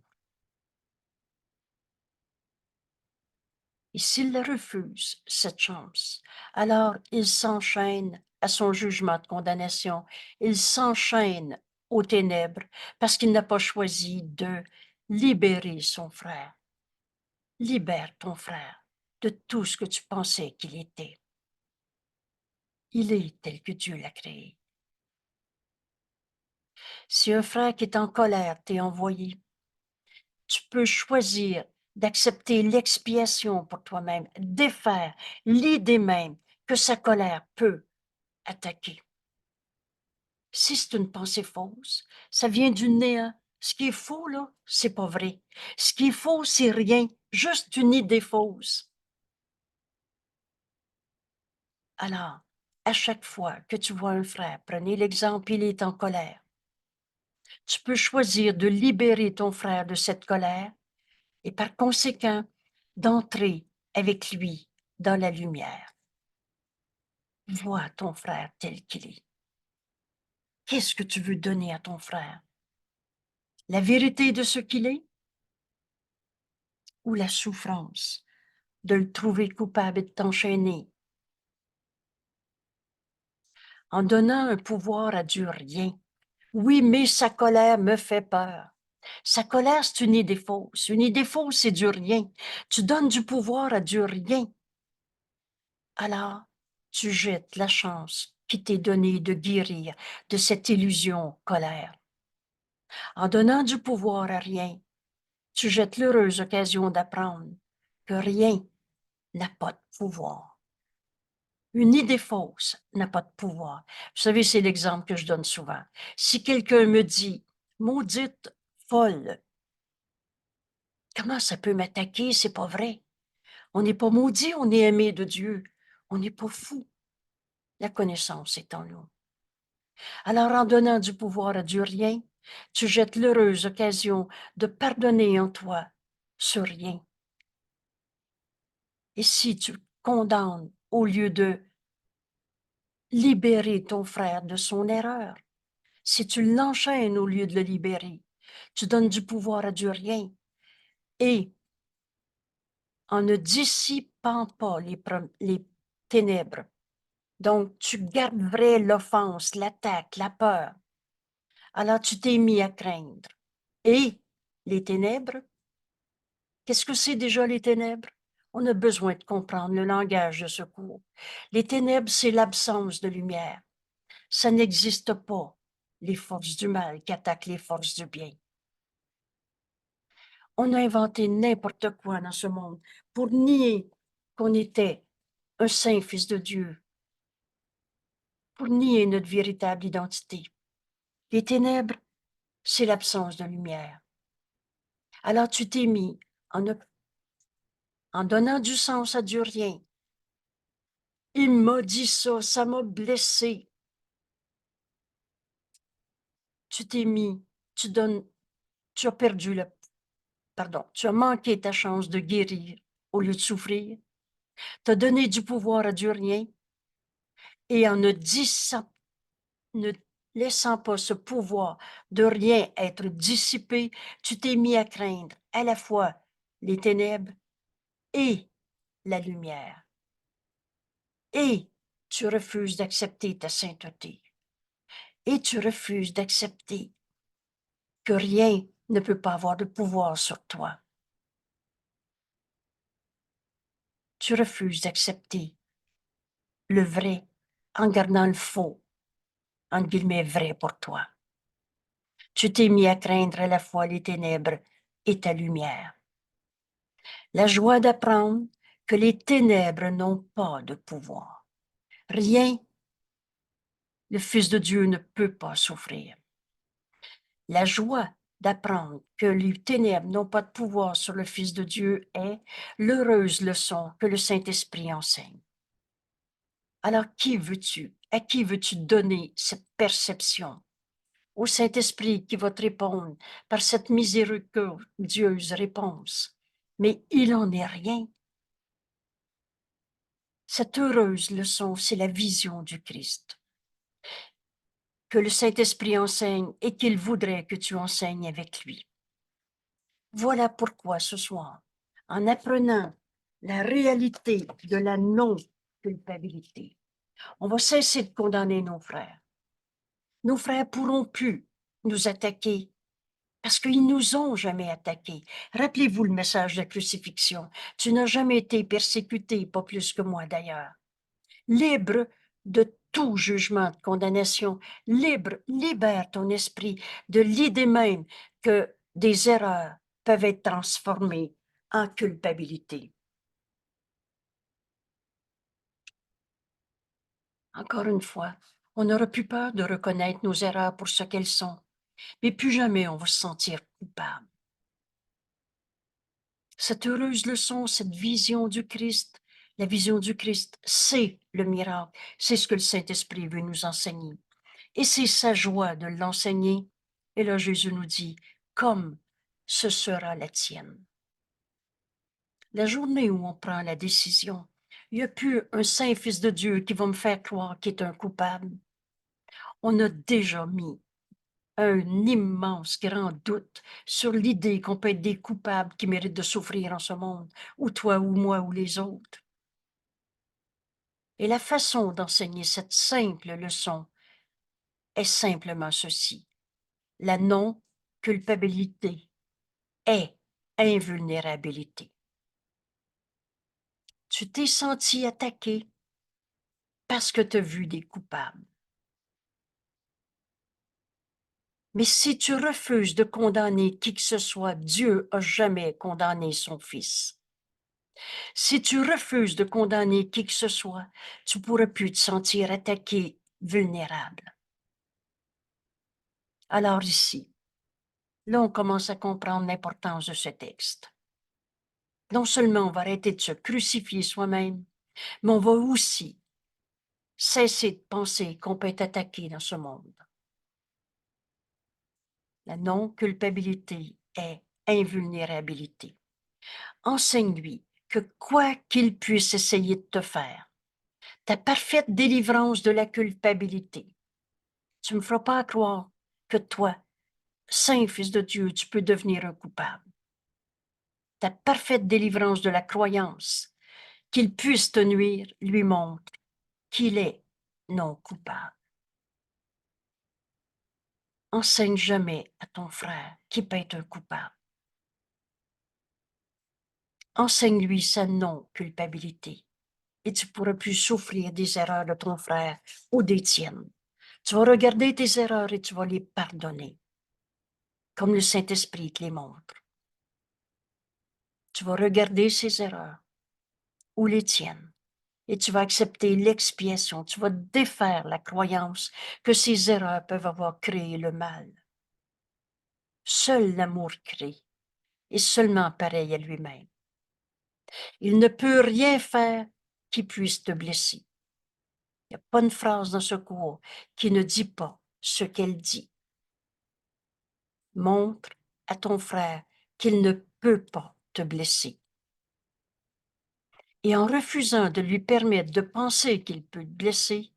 Et s'il refuse cette chance, alors il s'enchaîne à son jugement de condamnation, il s'enchaîne aux ténèbres parce qu'il n'a pas choisi de libérer son frère. Libère ton frère de tout ce que tu pensais qu'il était. Il est tel que Dieu l'a créé. Si un frère qui est en colère t'est envoyé, tu peux choisir d'accepter l'expiation pour toi-même, défaire l'idée même que sa colère peut attaquer. Si c'est une pensée fausse, ça vient du néant. Ce qui est faux, là, c'est pas vrai. Ce qui est faux, c'est rien, juste une idée fausse. Alors, à chaque fois que tu vois un frère, prenez l'exemple, il est en colère. Tu peux choisir de libérer ton frère de cette colère et par conséquent, d'entrer avec lui dans la lumière. Vois ton frère tel qu'il est. Qu'est-ce que tu veux donner à ton frère? La vérité de ce qu'il est ou la souffrance de le trouver coupable et de t'enchaîner? En donnant un pouvoir à Dieu, rien. Oui, mais sa colère me fait peur. Sa colère, c'est une idée fausse. Une idée fausse, c'est du rien. Tu donnes du pouvoir à du rien. Alors, tu jettes la chance qui t'est donnée de guérir de cette illusion colère. En donnant du pouvoir à rien, tu jettes l'heureuse occasion d'apprendre que rien n'a pas de pouvoir. Une idée fausse n'a pas de pouvoir. Vous savez, c'est l'exemple que je donne souvent. Si quelqu'un me dit « maudite folle », comment ça peut m'attaquer? C'est pas vrai. On n'est pas maudit, on est aimé de Dieu. On n'est pas fou. La connaissance est en nous. Alors, en donnant du pouvoir à Dieu rien, tu jettes l'heureuse occasion de pardonner en toi ce rien. Et si tu condamnes au lieu de libérer ton frère de son erreur, si tu l'enchaînes au lieu de le libérer, tu donnes du pouvoir à du rien. Et en ne dissipant pas les ténèbres, donc tu garderais l'offense, l'attaque, la peur, alors tu t'es mis à craindre. Et les ténèbres, qu'est-ce que c'est déjà les ténèbres? On a besoin de comprendre le langage de secours. Les ténèbres, c'est l'absence de lumière. Ça n'existe pas, les forces du mal qui attaquent les forces du bien. On a inventé n'importe quoi dans ce monde pour nier qu'on était un saint fils de Dieu, pour nier notre véritable identité. Les ténèbres, c'est l'absence de lumière. Alors tu t'es mis en donnant du sens à du rien. Il m'a dit ça m'a blessé. Tu t'es mis, tu as perdu tu as manqué ta chance de guérir au lieu de souffrir. Tu as donné du pouvoir à du rien et en ne laissant pas ce pouvoir de rien être dissipé, tu t'es mis à craindre à la fois les ténèbres et la lumière. Et tu refuses d'accepter ta sainteté. Et tu refuses d'accepter que rien ne peut pas avoir de pouvoir sur toi. Tu refuses d'accepter le vrai en gardant le faux, entre guillemets, vrai pour toi. Tu t'es mis à craindre à la fois les ténèbres et ta lumière. La joie d'apprendre que les ténèbres n'ont pas de pouvoir. Rien, le Fils de Dieu ne peut pas souffrir. La joie d'apprendre que les ténèbres n'ont pas de pouvoir sur le Fils de Dieu est l'heureuse leçon que le Saint-Esprit enseigne. Alors, à qui veux-tu donner cette perception? Au Saint-Esprit qui va te répondre par cette miséricordieuse réponse. Mais il n'en est rien. Cette heureuse leçon, c'est la vision du Christ que le Saint-Esprit enseigne et qu'il voudrait que tu enseignes avec lui. Voilà pourquoi ce soir, en apprenant la réalité de la non-culpabilité, on va cesser de condamner nos frères. Nos frères pourront plus nous attaquer parce qu'ils nous ont jamais attaqués. Rappelez-vous le message de la crucifixion. Tu n'as jamais été persécuté, pas plus que moi d'ailleurs. Libre de tout jugement de condamnation, libère ton esprit de l'idée même que des erreurs peuvent être transformées en culpabilité. Encore une fois, on n'aura plus peur de reconnaître nos erreurs pour ce qu'elles sont, mais plus jamais on va se sentir coupable. Cette heureuse leçon, cette vision du Christ, la vision du Christ, c'est le miracle, c'est ce que le Saint-Esprit veut nous enseigner. Et c'est sa joie de l'enseigner. Et là, Jésus nous dit, comme ce sera la tienne. La journée où on prend la décision, il n'y a plus un saint fils de Dieu qui va me faire croire qu'il est un coupable. On a déjà mis un immense grand doute sur l'idée qu'on peut être des coupables qui méritent de souffrir en ce monde, ou toi, ou moi, ou les autres. Et la façon d'enseigner cette simple leçon est simplement ceci. La non-culpabilité est invulnérabilité. Tu t'es senti attaqué parce que tu as vu des coupables. Mais si tu refuses de condamner qui que ce soit, Dieu a jamais condamné son Fils. Si tu refuses de condamner qui que ce soit, tu ne pourras plus te sentir attaqué, vulnérable. Alors ici, là, on commence à comprendre l'importance de ce texte. Non seulement on va arrêter de se crucifier soi-même, mais on va aussi cesser de penser qu'on peut être attaqué dans ce monde. La non-culpabilité est invulnérabilité. Enseigne-lui que quoi qu'il puisse essayer de te faire, ta parfaite délivrance de la culpabilité, tu ne me feras pas croire que toi, Saint Fils de Dieu, tu peux devenir un coupable. Ta parfaite délivrance de la croyance qu'il puisse te nuire lui montre qu'il est non coupable. Enseigne jamais à ton frère qu'il peut être un coupable. Enseigne-lui sa non-culpabilité et tu pourras plus souffrir des erreurs de ton frère ou des tiennes. Tu vas regarder tes erreurs et tu vas les pardonner, comme le Saint-Esprit te les montre. Tu vas regarder ses erreurs ou les tiennes et tu vas accepter l'expiation. Tu vas défaire la croyance que ces erreurs peuvent avoir créé le mal. Seul l'amour crée et seulement pareil à lui-même. Il ne peut rien faire qui puisse te blesser. Il n'y a pas une phrase dans ce cours qui ne dit pas ce qu'elle dit. Montre à ton frère qu'il ne peut pas te blesser. Et en refusant de lui permettre de penser qu'il peut te blesser,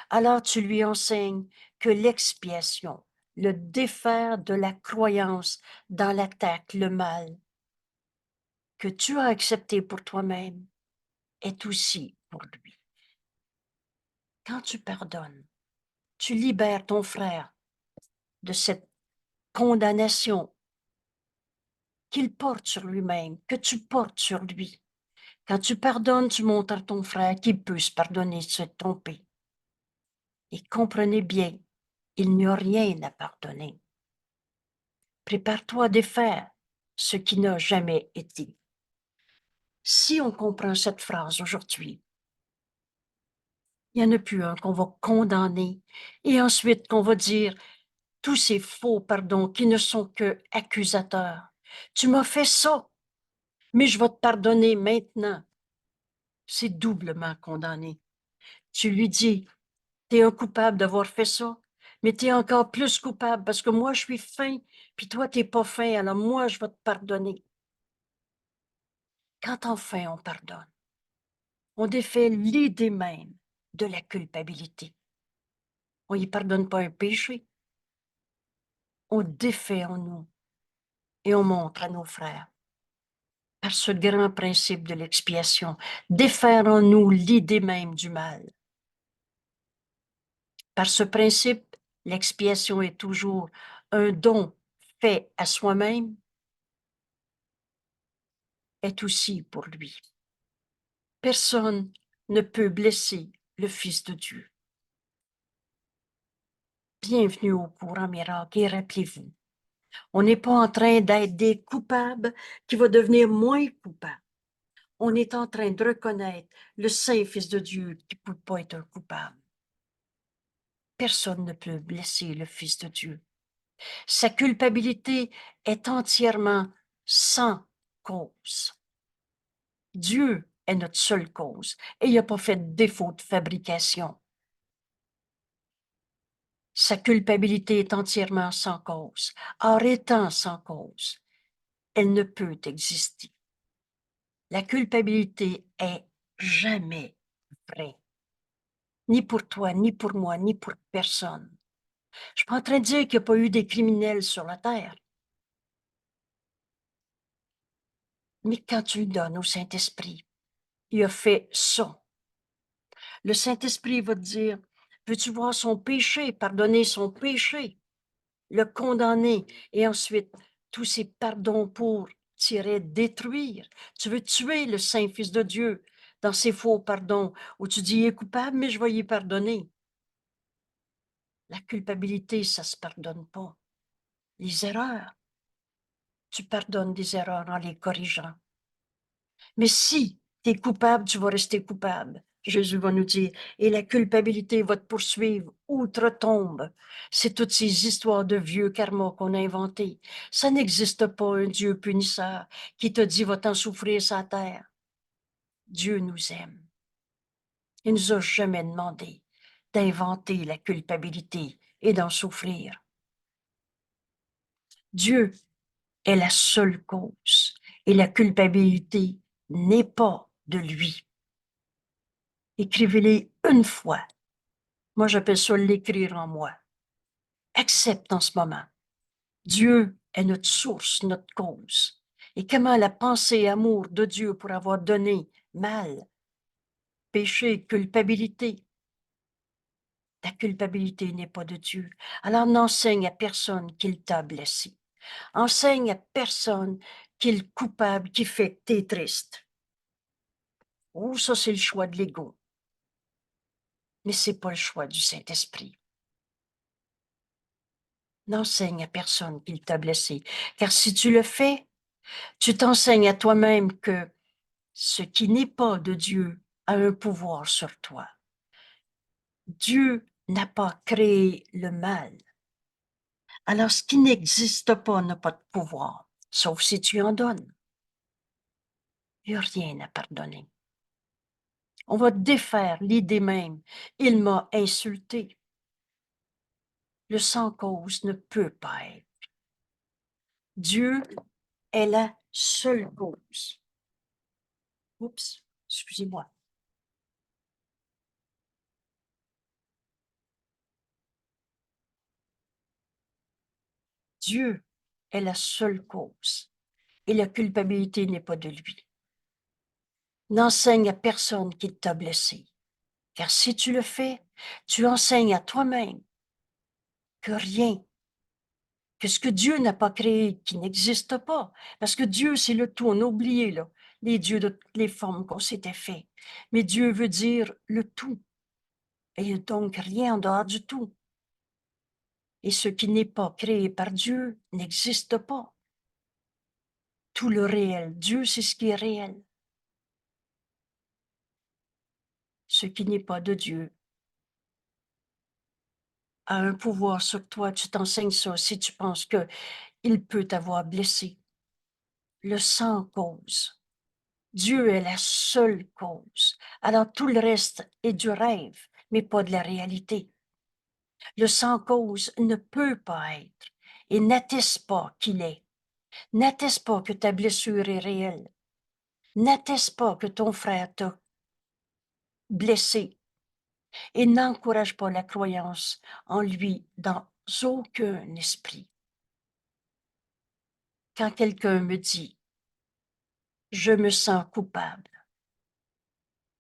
alors tu lui enseignes que l'expiation, le défaire de la croyance dans l'attaque, le mal, que tu as accepté pour toi-même, est aussi pour lui. Quand tu pardonnes, tu libères ton frère de cette condamnation qu'il porte sur lui-même, que tu portes sur lui. Quand tu pardonnes, tu montres à ton frère qu'il peut se pardonner, se tromper. Et comprenez bien, il n'y a rien à pardonner. Prépare-toi à défaire ce qui n'a jamais été. Si on comprend cette phrase aujourd'hui, il n'y en a plus un qu'on va condamner et ensuite qu'on va dire tous ces faux pardons qui ne sont que accusateurs. Tu m'as fait ça, mais je vais te pardonner maintenant. C'est doublement condamné. Tu lui dis, t'es un coupable d'avoir fait ça, mais t'es encore plus coupable parce que moi, je suis fin, puis toi, t'es pas fin, alors moi, je vais te pardonner. Quand enfin on pardonne, on défait l'idée même de la culpabilité. On y pardonne pas un péché, on défait en nous et on montre à nos frères, par ce grand principe de l'expiation, défaire en nous l'idée même du mal. Par ce principe, l'expiation est toujours un don fait à soi-même, est aussi pour lui. Personne ne peut blesser le Fils de Dieu. Bienvenue au cours en miracle et rappelez-vous, on n'est pas en train d'être des coupables qui vont devenir moins coupables. On est en train de reconnaître le Saint Fils de Dieu qui ne peut pas être un coupable. Personne ne peut blesser le Fils de Dieu. Sa culpabilité est entièrement sans cause. Dieu est notre seule cause et il n'a pas fait de défaut de fabrication. Sa culpabilité est entièrement sans cause. Or, étant sans cause, elle ne peut exister. La culpabilité est jamais vraie. Ni pour toi, ni pour moi, ni pour personne. Je ne suis pas en train de dire qu'il n'y a pas eu des criminels sur la terre. Mais quand tu le donnes au Saint-Esprit, il a fait ça. Le Saint-Esprit va te dire, veux-tu voir son péché, pardonner son péché, le condamner, et ensuite tous ces pardons pour tirer, détruire. Tu veux tuer le Saint-Fils de Dieu dans ses faux pardons, où tu dis, il est coupable, mais je vais y pardonner. La culpabilité, ça ne se pardonne pas. Les erreurs, tu pardonnes des erreurs en les corrigeant. Mais si tu es coupable, tu vas rester coupable. Jésus va nous dire, et la culpabilité va te poursuivre outre-tombe. C'est toutes ces histoires de vieux karma qu'on a inventées. Ça n'existe pas un Dieu punisseur qui te dit, va t'en souffrir sa terre. Dieu nous aime. Il nous a jamais demandé d'inventer la culpabilité et d'en souffrir. Dieu est la seule cause et la culpabilité n'est pas de lui. Écrivez-les une fois. Moi, j'appelle ça l'écrire en moi. Accepte en ce moment. Dieu est notre source, notre cause. Et comment la pensée et amour de Dieu pour avoir donné mal, péché, culpabilité. La culpabilité n'est pas de Dieu. Alors n'enseigne à personne qu'il t'a blessé. Enseigne à personne qu'il est coupable, qui fait que t'es triste. Oh, ça, c'est le choix de l'ego. Mais c'est pas le choix du Saint-Esprit. N'enseigne à personne qu'il t'a blessé. Car si tu le fais, tu t'enseignes à toi-même que ce qui n'est pas de Dieu a un pouvoir sur toi. Dieu n'a pas créé le mal. Alors, ce qui n'existe pas n'a pas de pouvoir, sauf si tu en donnes. Il n'y a rien à pardonner. On va défaire l'idée même. Il m'a insulté. Le sans cause ne peut pas être. Dieu est la seule cause. Oups, excusez-moi. Dieu est la seule cause et la culpabilité n'est pas de lui. N'enseigne à personne qu'il t'a blessé, car si tu le fais, tu enseignes à toi-même que rien, que ce que Dieu n'a pas créé, qui n'existe pas, parce que Dieu, c'est le tout, on a oublié là, les dieux de toutes les formes qu'on s'était fait. Mais Dieu veut dire le tout, et donc rien en dehors du tout. Et ce qui n'est pas créé par Dieu n'existe pas. Tout le réel, Dieu, c'est ce qui est réel. Ce qui n'est pas de Dieu a un pouvoir sur toi. Tu t'enseignes ça si tu penses que il peut t'avoir blessé. Le sans cause. Dieu est la seule cause. Alors tout le reste est du rêve, mais pas de la réalité. Le sans cause ne peut pas être et n'atteste pas qu'il est. N'atteste pas que ta blessure est réelle. N'atteste pas que ton frère t'a blessé et n'encourage pas la croyance en lui dans aucun esprit. Quand quelqu'un me dit « je me sens coupable »,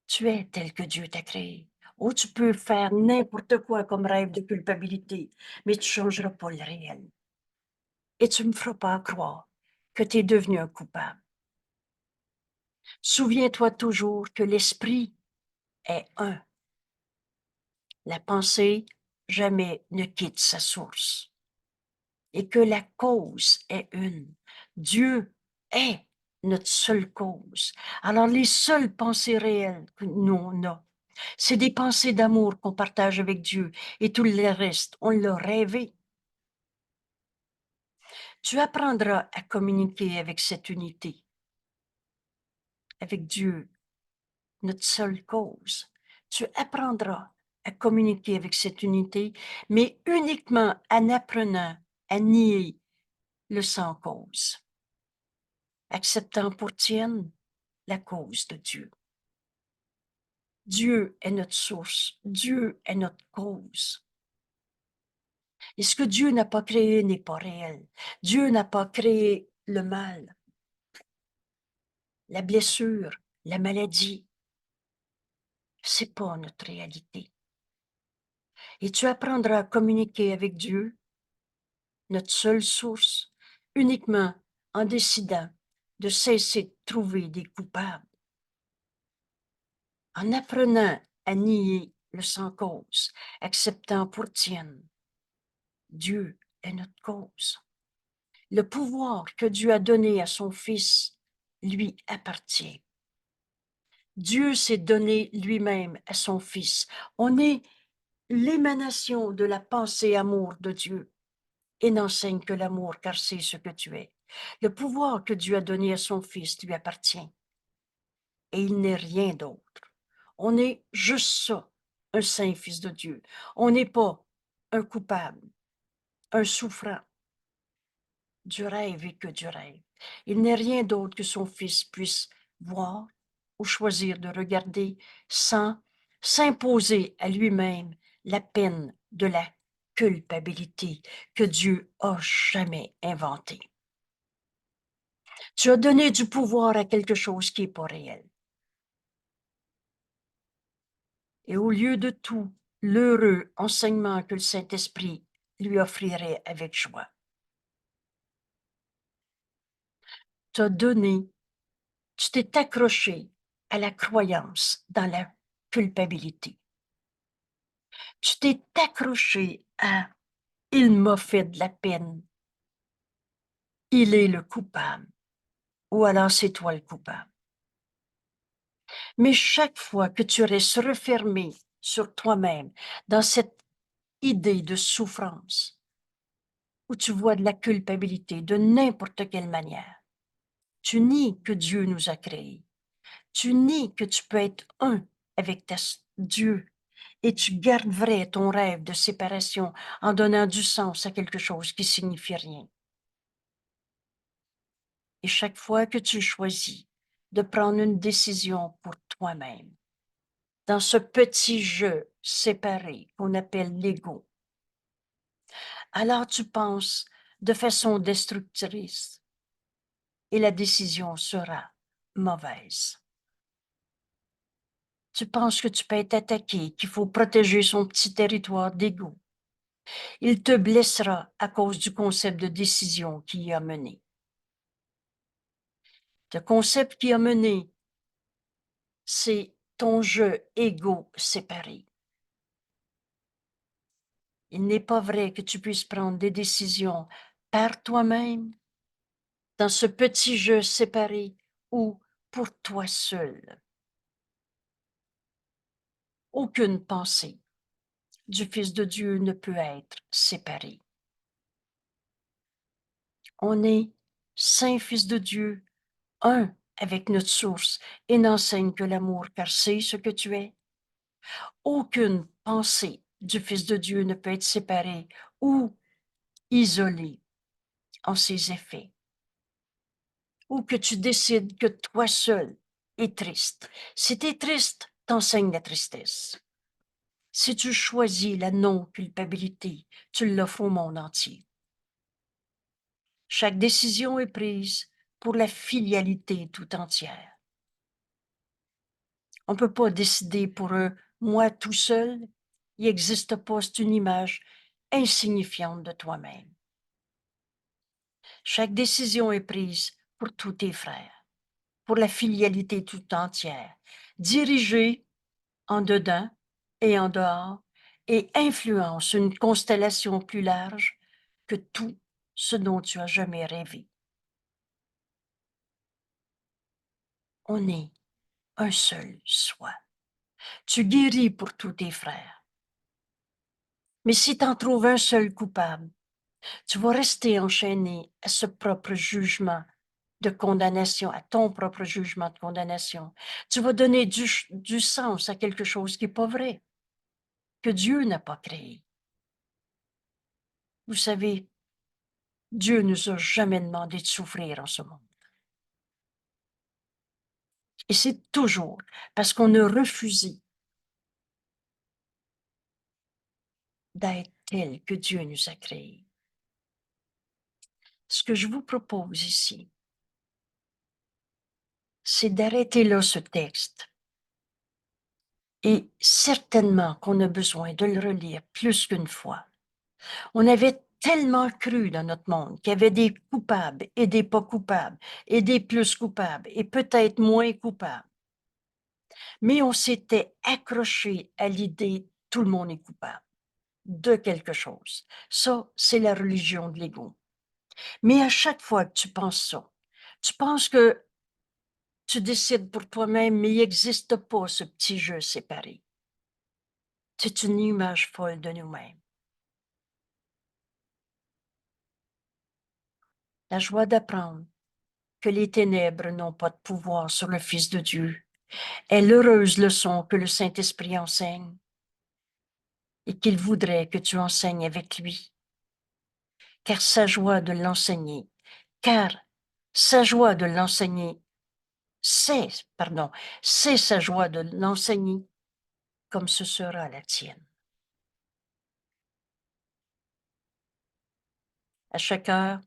tu es tel que Dieu t'a créé. Ou tu peux faire n'importe quoi comme rêve de culpabilité, mais tu ne changeras pas le réel. Et tu ne me feras pas croire que tu es devenu un coupable. Souviens-toi toujours que l'esprit est un. La pensée jamais ne quitte sa source. Et que la cause est une. Dieu est notre seule cause. Alors les seules pensées réelles que nous on a, c'est des pensées d'amour qu'on partage avec Dieu et tout le reste, on l'a rêvé. Tu apprendras à communiquer avec cette unité, avec Dieu, notre seule cause. Tu apprendras à communiquer avec cette unité, mais uniquement en apprenant à nier le sans cause, acceptant pour tienne la cause de Dieu. Dieu est notre source, Dieu est notre cause. Et ce que Dieu n'a pas créé n'est pas réel. Dieu n'a pas créé le mal, la blessure, la maladie. C'est pas notre réalité. Et tu apprendras à communiquer avec Dieu, notre seule source, uniquement en décidant de cesser de trouver des coupables, en apprenant à nier le sans cause, acceptant pour tienne. Dieu est notre cause. Le pouvoir que Dieu a donné à son Fils lui appartient. Dieu s'est donné lui-même à son Fils. On est l'émanation de la pensée amour de Dieu et n'enseigne que l'amour car c'est ce que tu es. Le pouvoir que Dieu a donné à son Fils lui appartient et il n'est rien d'autre. On est juste ça, un saint Fils de Dieu. On n'est pas un coupable, un souffrant. Du rêve et que du rêve. Il n'est rien d'autre que son Fils puisse voir ou choisir de regarder sans s'imposer à lui-même la peine de la culpabilité que Dieu a jamais inventée. Tu as donné du pouvoir à quelque chose qui n'est pas réel. Et au lieu de tout, l'heureux enseignement que le Saint-Esprit lui offrirait avec joie. Tu as donné, tu t'es accroché à la croyance dans la culpabilité. Tu t'es accroché à il m'a fait de la peine. Il est le coupable. Ou alors c'est toi le coupable. Mais chaque fois que tu restes refermé sur toi-même dans cette idée de souffrance, où tu vois de la culpabilité de n'importe quelle manière, tu nies que Dieu nous a créés. Tu nies que tu peux être un avec Dieu et tu gardes vrai ton rêve de séparation en donnant du sens à quelque chose qui signifie rien. Et chaque fois que tu choisis de prendre une décision pour toi-même, dans ce petit jeu séparé qu'on appelle l'ego, alors tu penses de façon destructrice et la décision sera mauvaise. Tu penses que tu peux être attaqué, qu'il faut protéger son petit territoire d'ego. Il te blessera à cause du concept de décision qui y a mené. Le concept qui a mené, c'est ton jeu égo séparé. Il n'est pas vrai que tu puisses prendre des décisions par toi-même, dans ce petit jeu séparé ou pour toi seul. Aucune pensée du Fils de Dieu ne peut être séparée. On est Saint Fils de Dieu, un avec notre source, et n'enseigne que l'amour, car c'est ce que tu es. Aucune pensée du Fils de Dieu ne peut être séparée ou isolée en ses effets. Ou que tu décides que toi seul es triste. Si tu es triste, t'enseignes la tristesse. Si tu choisis la non-culpabilité, tu l'offres au monde entier. Chaque décision est prise pour la filialité tout entière. On ne peut pas décider pour un moi tout seul. Il n'existe pas, c'est une image insignifiante de toi-même. Chaque décision est prise pour tous tes frères, pour la filialité tout entière, dirigée en dedans et en dehors, et influence une constellation plus large que tout ce dont tu as jamais rêvé. On est un seul soi. Tu guéris pour tous tes frères. Mais si tu en trouves un seul coupable, tu vas rester enchaîné à ce propre jugement de condamnation, à ton propre jugement de condamnation. Tu vas donner du sens à quelque chose qui n'est pas vrai, que Dieu n'a pas créé. Vous savez, Dieu ne nous a jamais demandé de souffrir en ce monde. Et c'est toujours parce qu'on a refusé d'être tel que Dieu nous a créés. Ce que je vous propose ici, c'est d'arrêter là ce texte. Et certainement qu'on a besoin de le relire plus qu'une fois. On avait tellement cru dans notre monde qu'il y avait des coupables et des pas coupables et des plus coupables et peut-être moins coupables. Mais on s'était accroché à l'idée tout le monde est coupable de quelque chose. Ça, c'est la religion de l'ego. Mais à chaque fois que tu penses ça, tu penses que tu décides pour toi-même, mais il n'existe pas ce petit jeu séparé. C'est une image folle de nous-mêmes. La joie d'apprendre que les ténèbres n'ont pas de pouvoir sur le Fils de Dieu est l'heureuse leçon que le Saint-Esprit enseigne et qu'il voudrait que tu enseignes avec lui. Car sa joie de l'enseigner c'est sa joie de l'enseigner comme ce sera la tienne. À chaque heure,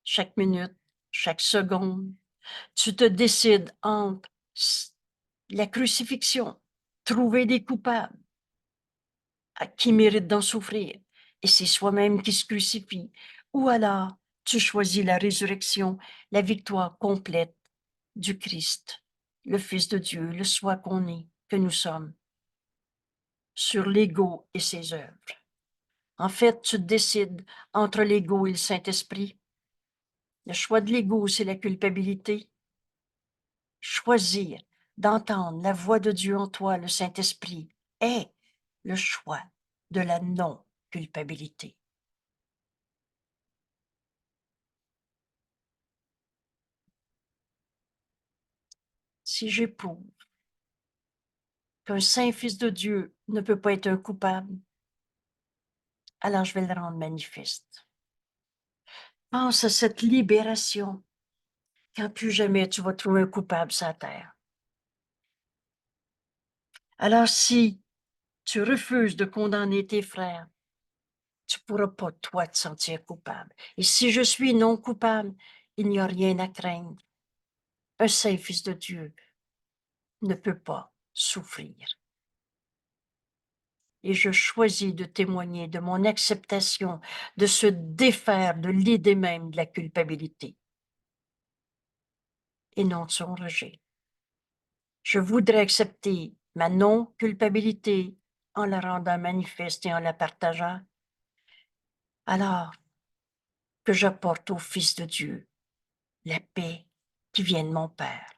chaque minute, chaque seconde, tu te décides entre la crucifixion, trouver des coupables qui méritent d'en souffrir, et c'est soi-même qui se crucifie, ou alors tu choisis la résurrection, la victoire complète du Christ, le Fils de Dieu, le soi qu'on est, que nous sommes, sur l'ego et ses œuvres. En fait, tu te décides entre l'ego et le Saint-Esprit. Le choix de l'ego, c'est la culpabilité. Choisir d'entendre la voix de Dieu en toi, le Saint-Esprit, est le choix de la non-culpabilité. Si j'éprouve qu'un saint fils de Dieu ne peut pas être un coupable, alors je vais le rendre manifeste. Pense à cette libération quand plus jamais tu vas trouver un coupable sur la terre. Alors si tu refuses de condamner tes frères, tu ne pourras pas, toi, te sentir coupable. Et si je suis non coupable, il n'y a rien à craindre. Un saint fils de Dieu ne peut pas souffrir. Et je choisis de témoigner de mon acceptation de se défaire de l'idée même de la culpabilité et non de son rejet. Je voudrais accepter ma non-culpabilité en la rendant manifeste et en la partageant, alors que j'apporte au Fils de Dieu la paix qui vient de mon Père.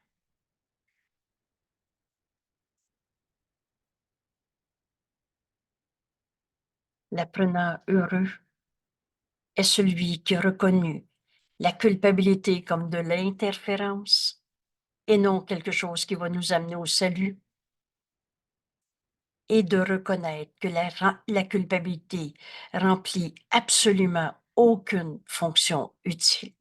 L'apprenant heureux est celui qui a reconnu la culpabilité comme de l'interférence et non quelque chose qui va nous amener au salut, et de reconnaître que la culpabilité remplit absolument aucune fonction utile.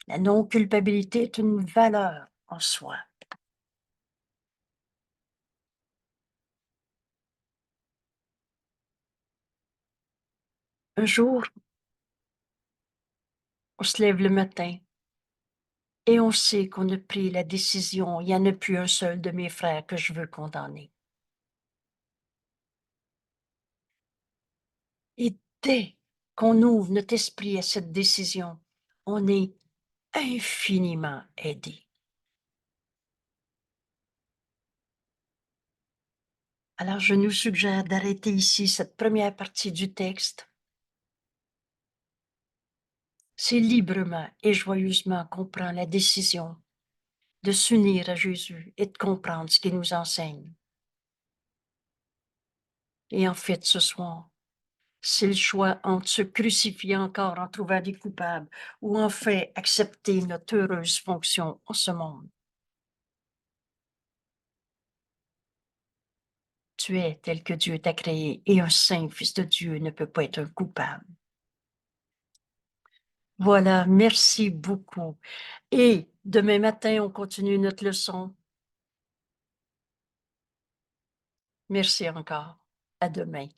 La non-culpabilité est une valeur en soi. Un jour, on se lève le matin et on sait qu'on a pris la décision, il n'y en a plus un seul de mes frères que je veux condamner. Et dès qu'on ouvre notre esprit à cette décision, on est infiniment aidé. Alors, je nous suggère d'arrêter ici cette première partie du texte. C'est librement et joyeusement qu'on prend la décision de s'unir à Jésus et de comprendre ce qu'il nous enseigne. Et en fait, ce soir, c'est le choix entre se crucifier encore en trouvant des coupables ou en fait accepter notre heureuse fonction en ce monde. Tu es tel que Dieu t'a créé et un saint fils de Dieu ne peut pas être un coupable. Voilà, merci beaucoup. Et demain matin, on continue notre leçon. Merci encore. À demain.